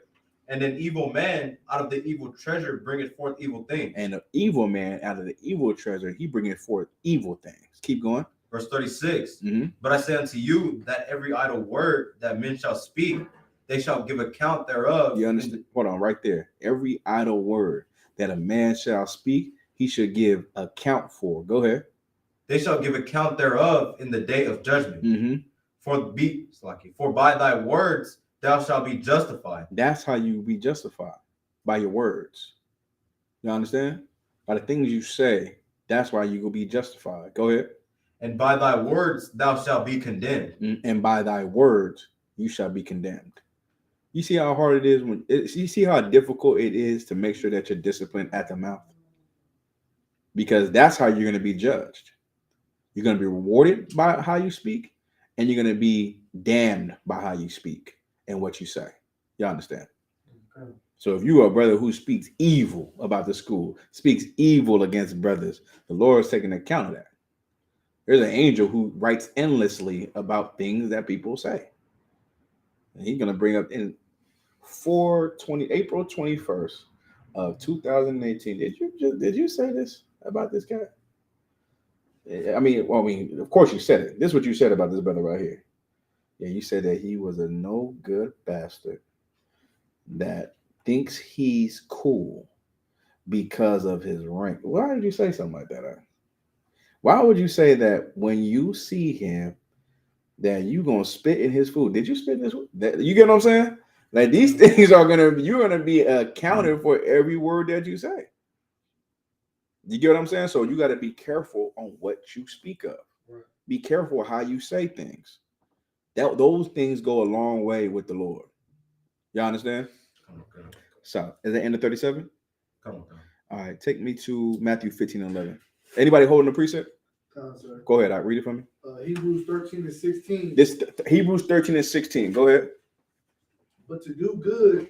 And an evil man out of the evil treasure bringeth forth evil things. And an evil man out of the evil treasure, he bringeth forth evil things. Keep going. Verse 36. But I say unto you that every idle word that men shall speak, they shall give account thereof. You understand? Hold on, right there. Every idle word that a man shall speak, he should give account for. Go ahead. they shall give account thereof in the day of judgment. Mm-hmm. For by thy words thou shalt be justified. That's how you be justified, by your words. You understand? By the things you say, that's why you will be justified. Go ahead. And by thy words thou shalt be condemned. And by thy words you shall be condemned. You see how hard it is you see how difficult it is to make sure that you're disciplined at the mouth, because that's how you're going to be judged. You're going to be rewarded by how you speak, and you're going to be damned by how you speak and what you say. You understand? Okay. So if you are a brother who speaks evil about the school, speaks evil against brothers, the Lord is taking account of that. There's an angel who writes endlessly about things that people say. And he's going to bring up in April 21st of 2018. Did you say this about this guy? I mean, of course you said it. This is what you said about this brother right here. Yeah, you said that he was a no good bastard that thinks he's cool because of his rank. Why did you say something like that? Why would you say that when you see him that you gonna spit in his food? Did you spit in his food? You get what I'm saying? Like these things you're gonna be accounted for every word that you say. You get what I'm saying? So you got to be careful on what you speak of. Right. Be careful how you say things. Those things go a long way with the Lord. You understand? Okay. So is that end of 37? Come on. All right, take me to Matthew 15:11. Anybody holding the precept? Sir. Go ahead. I read it for me. Hebrews 13:16. This Hebrews 13:16. Go ahead. But to do good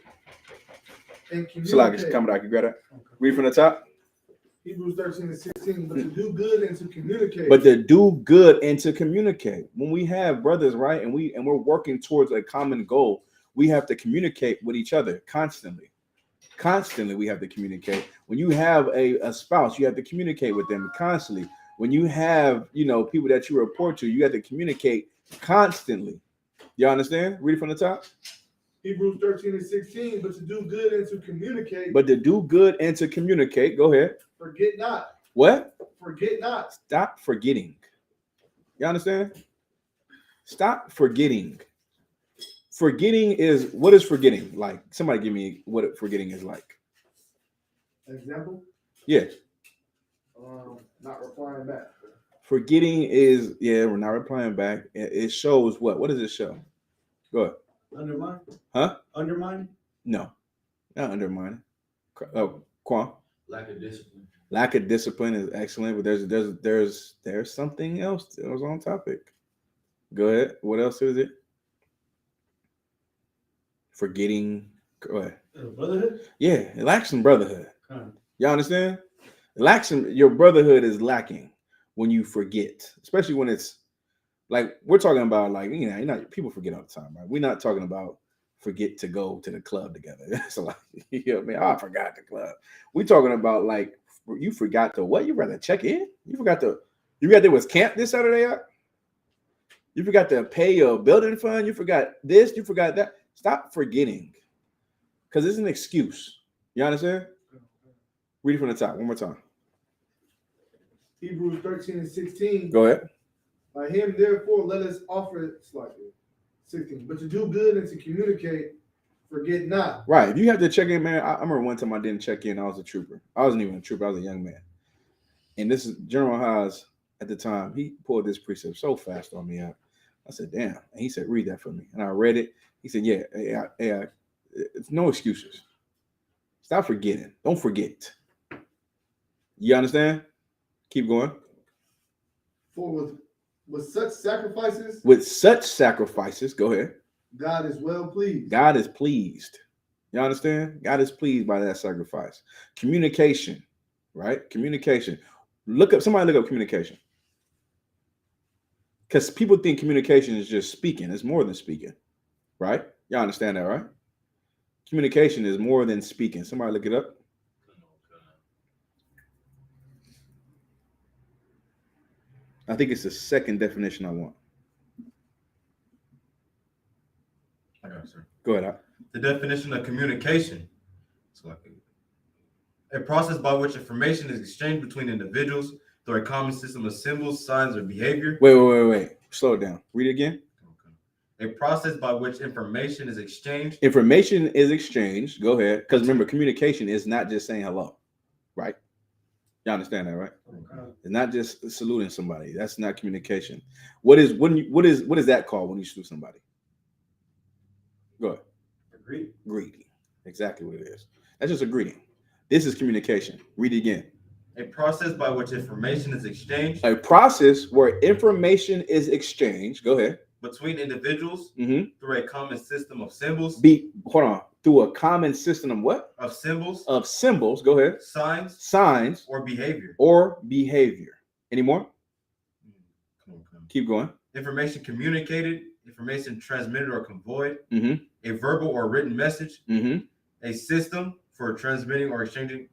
and communicate. So like, come back. You got it. Read from the top. Hebrews 13:16. But to do good and to communicate. But to do good and to communicate. When we have brothers, right, and we're working towards a common goal, we have to communicate with each other constantly. Constantly, we have to communicate. When you have a spouse, you have to communicate with them constantly. When you have, people that you report to, you have to communicate constantly. You understand? Read it from the top. Hebrews 13:16. But to do good and to communicate. But to do good and to communicate. Go ahead. Forget not. What? Forget not. Stop forgetting. You understand? Stop forgetting. Forgetting is, what is forgetting like? Somebody give me what forgetting is like. Example? Yeah. Not replying back. Forgetting is, we're not replying back. It shows what? What does it show? Go ahead. Undermine? Huh? Undermine? No, not undermining. Oh, Quan. Lack of discipline. Lack of discipline is excellent, but there's something else that was on topic. Go ahead. What else is it? Forgetting. Go ahead. Brotherhood? Yeah, it lacks some brotherhood. Huh. You understand? It lacks some. Your brotherhood is lacking when you forget, especially when it's like we're talking about. Like people forget all the time, right? We're not talking about forget to go to the club together. So like, I forgot the club. We're talking about like you forgot to what? You rather check in? You forgot there was camp this Saturday out? You forgot to pay your building fund? You forgot this? You forgot that? Stop forgetting. Because it's an excuse. You understand? Read it from the top one more time. Hebrews 13:16. Go ahead. By him, therefore, let us offer slightly. 16. But to do good and to communicate, forget not. Right. If you have to check in, man, I remember one time I didn't check in. I was a trooper. I wasn't even a trooper. I was a young man. And this is General Haas at the time. He pulled this precept so fast on me. I said, damn. And he said, read that for me. And I read it. He said, yeah, it's no excuses. Stop forgetting. Don't forget. You understand? Keep going. For with such sacrifices. With such sacrifices, go ahead. God is well pleased. God is pleased. You understand? God is pleased by that sacrifice. Communication, right? Communication. Somebody look up communication. Because people think communication is just speaking. It's more than speaking, right? Y'all understand that, right? Communication is more than speaking. Somebody look it up. I think it's the second definition I want. I got it, sir. Go ahead. The definition of communication is like a process by which information is exchanged between individuals through a common system of symbols, signs, or behavior. Wait. Slow it down. Read it again. A process by which information is exchanged. Information is exchanged. Go ahead. Because remember, communication is not just saying hello, right? You understand that, right? It's not just saluting somebody. That's not communication. What is that called when you salute somebody? Go ahead. Greeting. Exactly what it is. That's just a greeting. This is communication. Read it again. A process by which information is exchanged. A process where information is exchanged. Go ahead. Between individuals through a common system of symbols. Through a common system of what? Of symbols. Of symbols. Go ahead. Signs. Or behavior. Any more? Keep going. Information communicated. Information transmitted or conveyed. A verbal or written message. A system for transmitting or exchanging.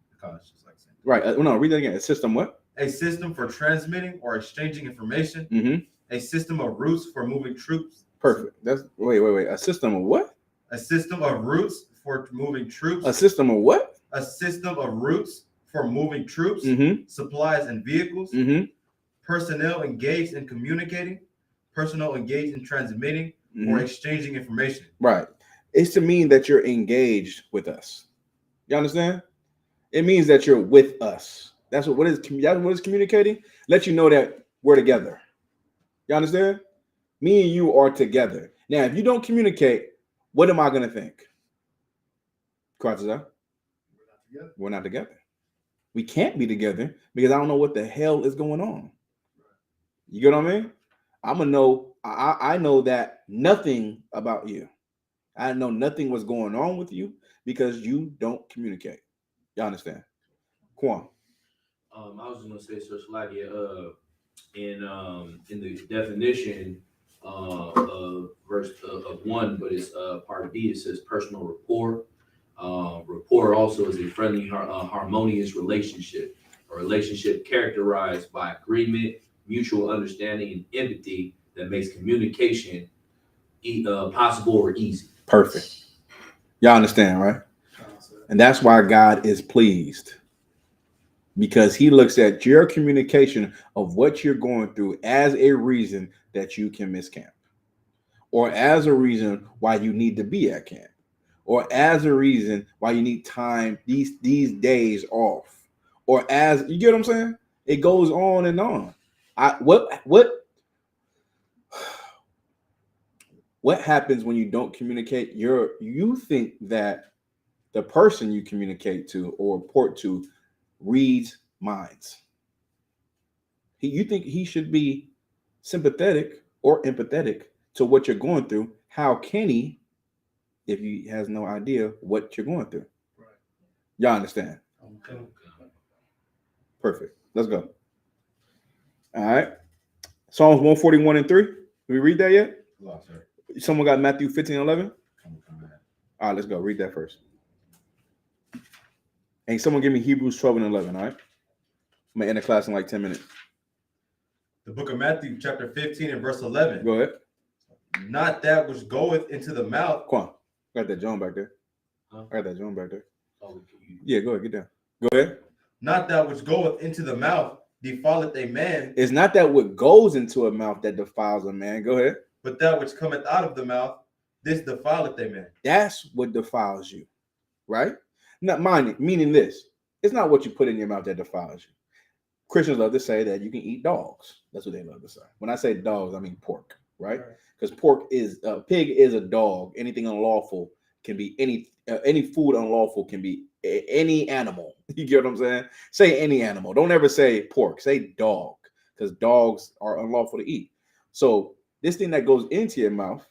Right. No, read that again. A system what? A system for transmitting or exchanging information. A system of routes for moving troops. Perfect. That's wait. A system of what? A system of routes for moving troops. A system of what? A system of routes for moving troops, supplies, and vehicles. Personnel engaged in communicating. Personnel engaged in transmitting or exchanging information. Right. It's to mean that you're engaged with us. You understand? It means that you're with us. That's what is communicating. Let you know that we're together. You understand? Me and you are together. Now, if you don't communicate, what am I going to think? We're not together. We can't be together because I don't know what the hell is going on. You get what I mean? I'm going to know. I know that nothing about you. I know nothing was going on with you because you don't communicate. You understand? Quan. I was just gonna say, Sir Slagia, in the definition of verse of 1, but it's part B. It says personal rapport. Rapport also is a friendly, harmonious relationship, a relationship characterized by agreement, mutual understanding, and empathy that makes communication possible or easy. Perfect. Y'all understand, right? And that's why God is pleased, because he looks at your communication of what you're going through as a reason that you can miss camp, or as a reason why you need to be at camp, or as a reason why you need time, these days off, or as you get what I'm saying? It goes on and on. What happens when you don't communicate? You think that the person you communicate to or report to reads minds. You think he should be sympathetic or empathetic to what you're going through. How can he if he has no idea what you're going through? Right. Y'all understand? Okay. Perfect. Let's go. All right. Psalms 141:3. Did we read that yet? No, sir. Someone got Matthew 15:11? All right, let's go. Read that first. And someone give me Hebrews 12:11, all right? I'm going to end the class in like 10 minutes. The book of Matthew, chapter 15 and verse 11. Go ahead. Not that which goeth into the mouth. Quan, got that John back there. Huh? I got that John back there. Oh, Yeah, go ahead, get down. Go ahead. Not that which goeth into the mouth defileth a man. It's not that what goes into a mouth that defiles a man. Go ahead. But that which cometh out of the mouth, this defileth a man. That's what defiles you, right? Not mine, meaning this. It's not what you put in your mouth that defiles you. Christians love to say that you can eat dogs. That's what they love to say. When I say dogs, I mean pork, right? Because pork is a pig is a dog. Anything unlawful can be any food unlawful can be any animal. You get what I'm saying? Say any animal. Don't ever say pork. Say dog, because dogs are unlawful to eat. So this thing that goes into your mouth,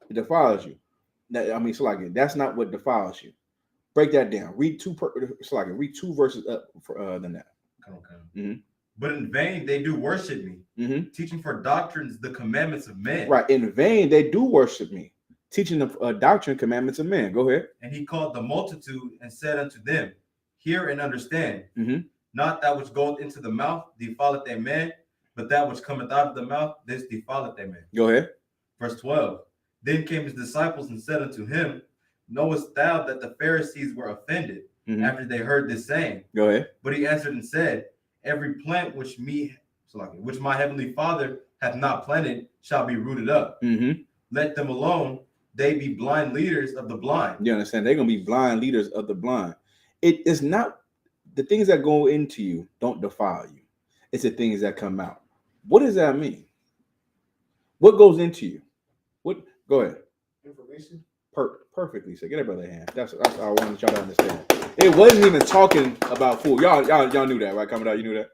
it defiles you. That's not what defiles you. Break that down. Read two verses up than that. Okay. Mm-hmm. But in vain they do worship me, teaching for doctrines the commandments of men. Right. In vain they do worship me, teaching the doctrine commandments of men. Go ahead. And he called the multitude and said unto them, hear and understand. Not that which goeth into the mouth defileth a man, but that which cometh out of the mouth, this defileth a man. Go ahead. Verse 12. Then came his disciples and said unto him, knowest thou that the Pharisees were offended after they heard this saying? Go ahead. But he answered and said, every plant which my heavenly Father hath not planted shall be rooted up. Let them alone. They be blind leaders of the blind. You understand? They're going to be blind leaders of the blind. It is not the things that go into you don't defile you. It's the things that come out. What does that mean? What goes into you? What? Go ahead. Information. Perfectly said. Get that brother a hand. That's how I wanted y'all to understand. It wasn't even talking about food. Y'all knew that, right? Coming out, you knew that.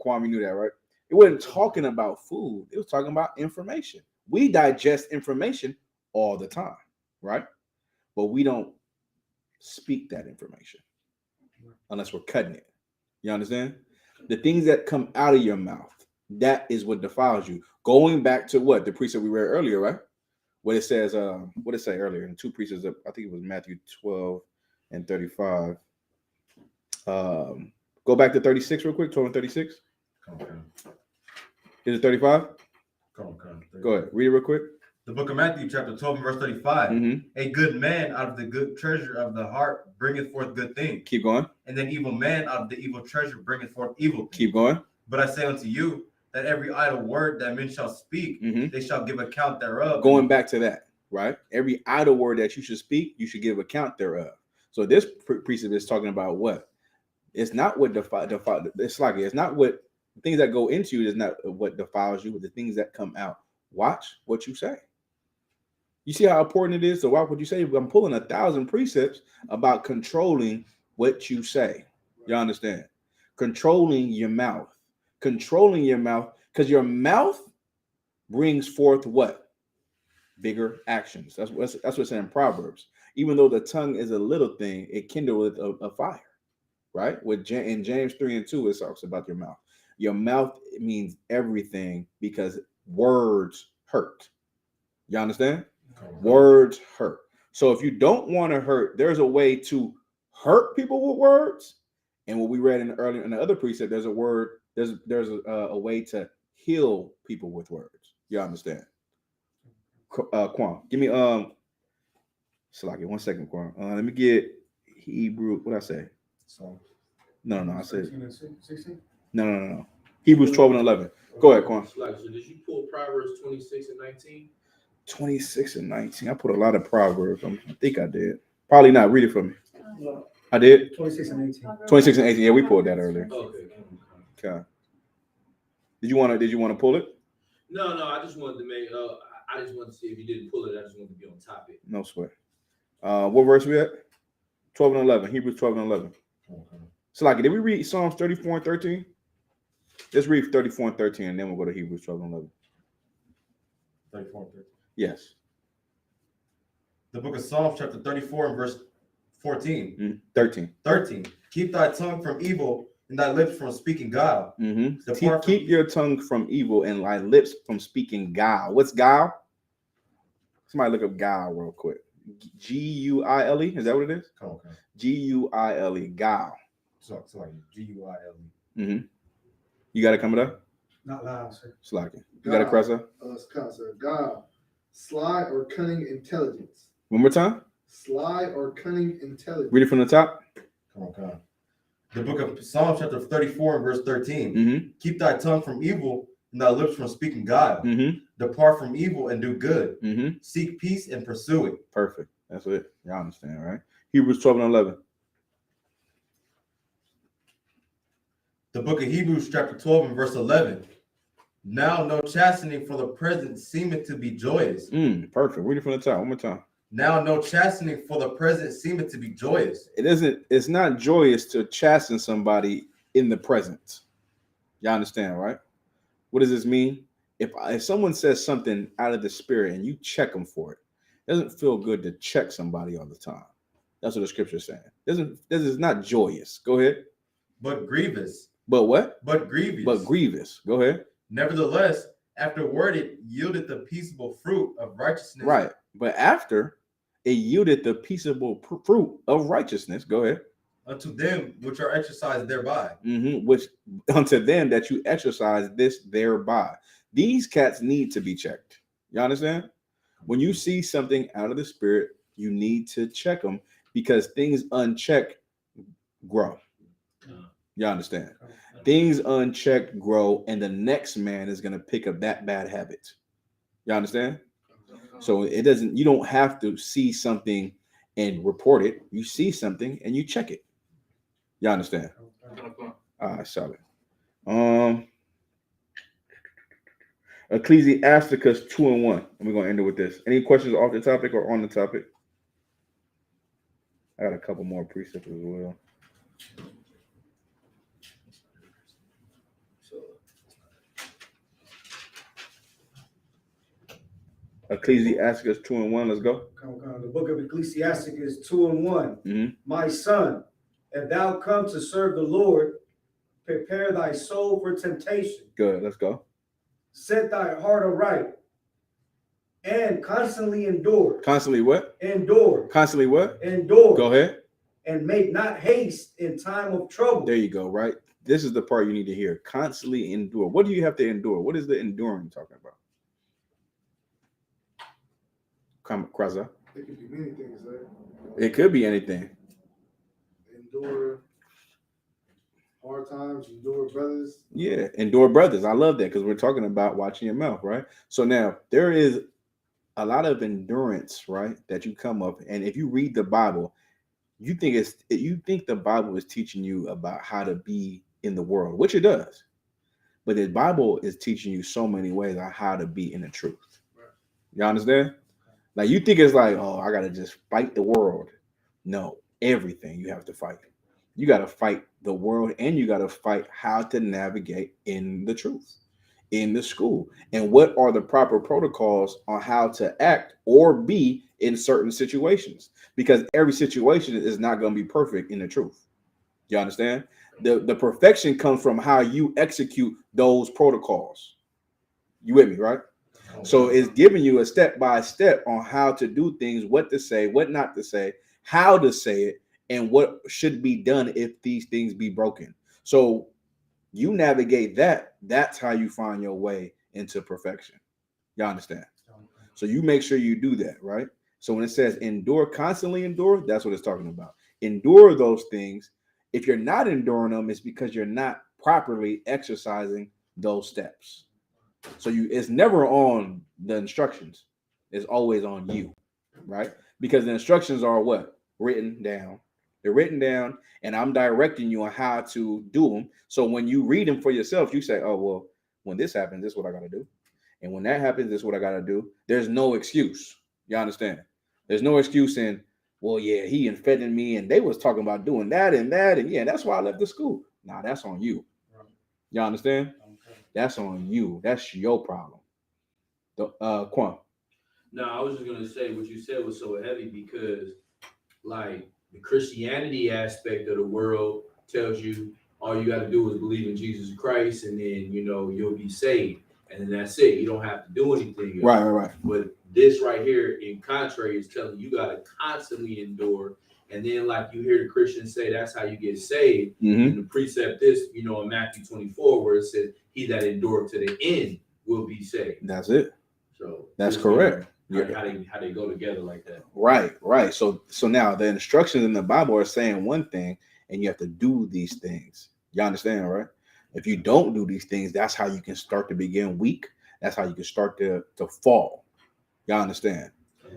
Kwame knew that, right? It wasn't talking about food. It was talking about information. We digest information all the time, right? But we don't speak that information unless we're cutting it. You understand? The things that come out of your mouth, that is what defiles you. Going back to what the precept we read earlier, right? What it says, what did it say earlier in 2 precepts? I think it was Matthew 12 and 35. Go back to 36 real quick. 12 and 36. Okay. Is it 35? Go ahead. Read it real quick. The book of Matthew, chapter 12, and verse 35. A good man out of the good treasure of the heart bringeth forth good things. Keep going. And then evil man out of the evil treasure bringeth forth evil things. Keep going. But I say unto you that every idle word that men shall speak, they shall give account thereof. Going back to that, right? Every idle word that you should speak, you should give account thereof. So this precept is talking about what? It's not what it's like it's not what things that go into you is not what defiles you, but the things that come out. Watch what you say. You see how important it is to watch what you say? I'm pulling 1,000 precepts about controlling what you say. You understand? Controlling your mouth. Controlling your mouth, because your mouth brings forth what? Bigger actions. That's what's in Proverbs. Even though the tongue is a little thing, it kindleth a fire, right? In James 3 and 2, it talks about your mouth. Your mouth means everything because words hurt. You understand? Words hurt. So if you don't want to hurt, there's a way to hurt people with words. And what we read in the other precept, there's a way to heal people with words. You understand? Quan, give me Salaki, 1 second, Quan. Let me get Hebrew. What I say? No. I said 16. No. Hebrews 12 and 11. Go ahead, Quan. So did you pull Proverbs 26 and 19? 26 and 19. I put a lot of Proverbs. I think I did. Probably not. Read it for me. No, I did. 26 and 18. 26 and 18. Yeah, we pulled that earlier. Okay. Okay. Did you want to pull it? No. I just wanted to make. I just wanted to see if you didn't pull it. I just wanted to be on topic. No sweat. What verse we at? 12 and 11. Hebrews 12 and 11. So, did we read Psalms 34 and 13? Let's read 34 and 13, and then we'll go to Hebrews 12 and 11. 34 and 13. Yes. The book of Psalms, chapter 34 and verse 14. 13. Keep thy tongue from evil and thy lips from speaking guile. Keep your tongue from evil and thy lips from speaking guile. What's guile? Somebody look up guile real quick. Guile. Is that what it is? Come on. Guile. Guile. So Guile. You got it coming up? Not loud, sir. Slacking. You got it, Cressa? God. Sly or cunning intelligence. One more time. Sly or cunning intelligence. Read it from the top. Come on. The book of Psalms, chapter 34 and verse 13. Keep thy tongue from evil and thy lips from speaking guile. Depart from evil and do good. Seek peace and pursue it. Perfect. That's it. Y'all understand, right? Hebrews 12 and 11. The book of Hebrews, chapter 12 and verse 11. Now no chastening for the present seemeth to be joyous. Perfect. Read it from the top one more time. Now no chastening for the present seemeth to be joyous. It's not joyous to chasten somebody in the present. Y'all understand, right? What does this mean? If someone says something out of the spirit and you check them for it, doesn't feel good to check somebody all the time. That's what the scripture is saying. This is not joyous. Go ahead. But grievous. But what? But grievous. But grievous. Go ahead. Nevertheless, afterward it yielded the peaceable fruit of righteousness. Right. But after it yielded the peaceable fruit of righteousness. Go ahead. Unto them which are exercised thereby. Which unto them that you exercise this thereby. These cats need to be checked. You understand? When you see something out of the spirit, you need to check them because things unchecked grow. You understand? Things unchecked grow, and the next man is going to pick up that bad habit. You understand? So it doesn't, you don't have to see something and report it. You see something and you check it. You understand? All right, solid. Ecclesiasticus 2:1. And we're gonna end it with this. Any questions off the topic or on the topic? I got a couple more precepts as well. Ecclesiasticus 2:1. Let's go. The book of Ecclesiasticus 2:1. Mm-hmm. My son, if thou come to serve the Lord, prepare thy soul for temptation. Good. Let's go. Set thy heart aright, and constantly endure. Constantly what? Endure. Constantly what? Endure. Go ahead. And make not haste in time of trouble. There you go. Right. This is the part you need to hear. Constantly endure. What do you have to endure? What is the enduring talking about? Come, Kraza. It could be many things, right? It could be anything. Endure hard times, endure brothers. Yeah, endure brothers. I love that because we're talking about watching your mouth, right? So now there is a lot of endurance, right, that you come up, and if you read the Bible, you think the Bible is teaching you about how to be in the world, which it does, but the Bible is teaching you so many ways on how to be in the truth. You understand? Like you think it's like, oh, I gotta just fight the world. No, everything you have to fight. You got to fight the world, and you got to fight how to navigate in the truth, in the school, and what are the proper protocols on how to act or be in certain situations, because every situation is not going to be perfect in the truth. You understand? The perfection comes from how you execute those protocols. You with me, right? So it's giving you a step by step on how to do things, what to say, what not to say, how to say it, and what should be done if these things be broken. So you navigate that. That's how you find your way into perfection. You understand? So you make sure you do that, right? So when it says endure, constantly endure, that's what it's talking about. Endure those things. If you're not enduring them, it's because you're not properly exercising those steps. So it's never on the instructions. It's always on you, right? Because the instructions are what? Written down. They're written down, and I'm directing you on how to do them. So when you read them for yourself, you say, oh, well, when this happens, this is what I got to do. And when that happens, this is what I got to do. There's no excuse. You understand? There's no excuse in, well, yeah, he infected me, and they was talking about doing that, and yeah, that's why I left the school. Nah, that's on you. You understand? That's on you. That's your problem. Quan. No, I was just gonna say what you said was so heavy because, like, the Christianity aspect of the world tells you all you got to do is believe in Jesus Christ, and then you'll be saved, and then that's it. You don't have to do anything else. Right. But this right here, in contrary, is telling you got to constantly endure. And then, like you hear the Christians say, that's how you get saved. Mm-hmm. And the precept is, in Matthew 24, where it says, "He that endured to the end will be saved." That's it. So that's correct. How they go together like that. Right. So now the instructions in the Bible are saying one thing, and you have to do these things. You understand, right? If you don't do these things, that's how you can start to begin weak. That's how you can start to fall. You understand?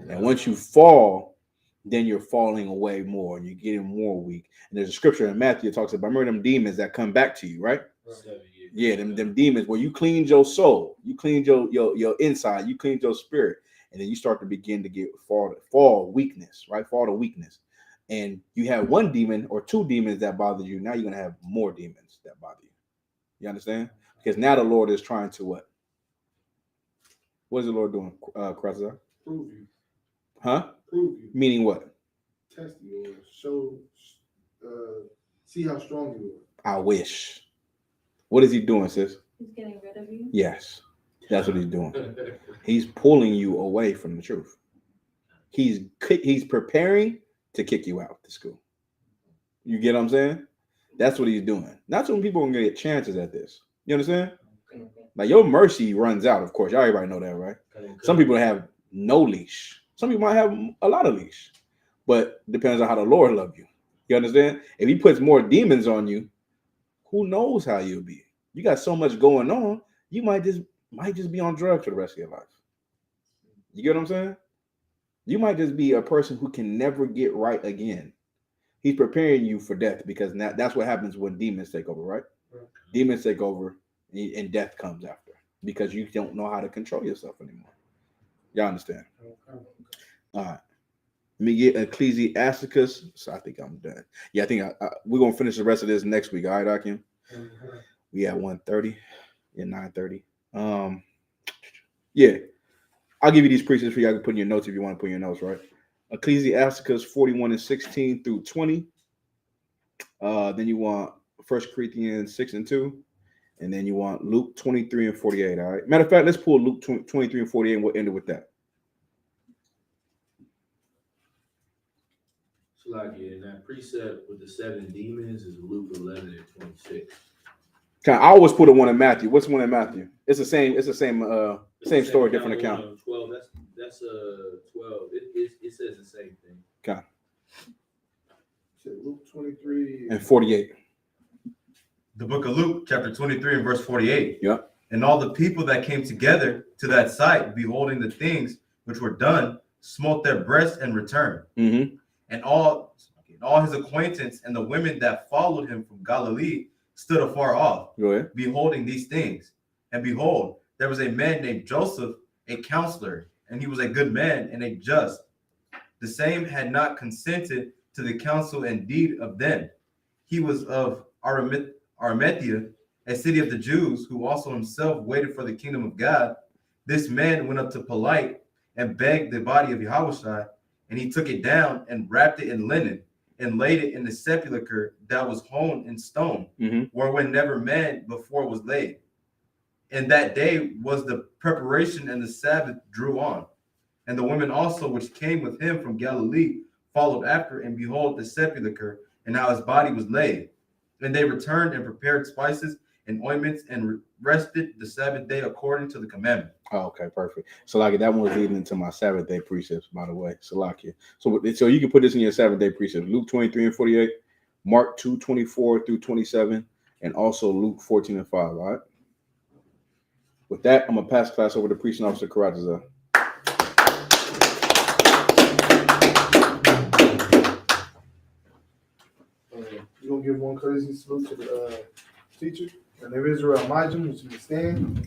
And once you fall, then you're falling away more, and you're getting more weak. And there's a scripture in Matthew that talks about, remember them demons that come back to you, right? Yeah, them demons where you cleaned your soul, you cleaned your inside, you cleaned your spirit. And then you start to begin to get fall weakness, right? Fall to weakness. And you have one demon or two demons that bother you. Now you're going to have more demons that bother you. You understand? Because now the Lord is trying to what? What is the Lord doing, Krasa? Prove you. Huh? Prove you. Meaning what? Test you or show, see how strong you are. I wish. What is he doing, sis? He's getting rid of you? Yes. That's what he's doing. He's pulling you away from the truth. He's preparing to kick you out of the school. You get what I'm saying? That's what he's doing. That's when people are going to get chances at this. You understand? Like your mercy runs out, of course. Y'all everybody know that, right? Some people have no leash. Some people might have a lot of leash. But it depends on how the Lord loves you. You understand? If he puts more demons on you, who knows how you'll be? You got so much going on, you might just be on drugs for the rest of your life. You get what I'm saying? You might just be a person who can never get right again. He's preparing you for death because that's what happens when demons take over, right? Demons take over and death comes after because you don't know how to control yourself anymore. Y'all understand? All right. Let me get Ecclesiasticus. So I think I'm done. Yeah, I think we're going to finish the rest of this next week. All right, Akim? We at 1:30. Yeah, 9:30. Yeah. I'll give you these precepts for you guys to put in your notes if you want to put in your notes, right? Ecclesiasticus 41:16 through 20. Then you want 1 Corinthians 6:2. And then you want Luke 23:48. All right. Matter of fact, let's pull Luke 23:48 and we'll end it with that. And that precept with the 7 demons is Luke 11:26. I always put a one in Matthew. What's the one in Matthew? It's the same same story, different account. 12. That's 12. It says the same thing. Okay. Luke 23 and 48. The book of Luke, chapter 23 and verse 48. Yep. And all the people that came together to that sight, beholding the things which were done, smote their breasts and returned. Mm-hmm. And all his acquaintance and the women that followed him from Galilee stood afar off, Go ahead. beholding these things. And behold, there was a man named Joseph, a counselor, and he was a good man and a just. The same had not consented to the counsel and deed of them. He was of Arimathea, a city of the Jews, who also himself waited for the kingdom of God. This man went up to Pilate and begged the body of Yahushua, and he took it down and wrapped it in linen and laid it in the sepulchre that was hewn in stone, wherein never man before was laid. And that day was the preparation, and the Sabbath drew on. And the women also which came with him from Galilee followed after, and behold the sepulchre, and how his body was laid. And they returned and prepared spices and ointments and rested the Sabbath day according to the commandment. Oh, okay, perfect. So like that one was leading into my Sabbath day precepts, by the way. Salakia. So you can put this in your Sabbath day precepts. Luke 23:48, Mark 2:24 through 27, and also Luke 14:5. All right. With that, I'm gonna pass class over to preaching officer Karatazar. We're going to give one courtesy salute to the teacher. And there is Israel Majum, which you stand.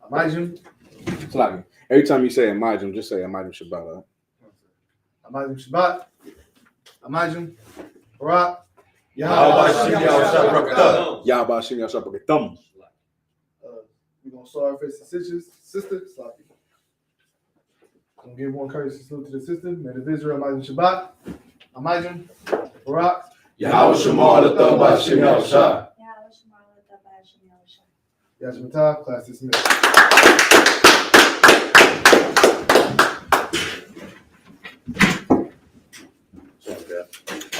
Majum. Salakia. Every time you say Amajim, just say Amajim Shabbat. All right? Amajim Shabbat. Amajim. Barak. Yahweh Shem Yahshua Thumb. We're going to start our first sister. Slappy. I'm going to give one courtesy salute to the sister. Men of Israel, Amajim Shabbat. Amajim. Barak. Yahweh Shemar the Thumb by Shem Yahshua. Yashmatah, class dismissed.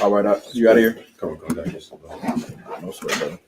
All right, you out of here? Come on, back. No sweat, brother.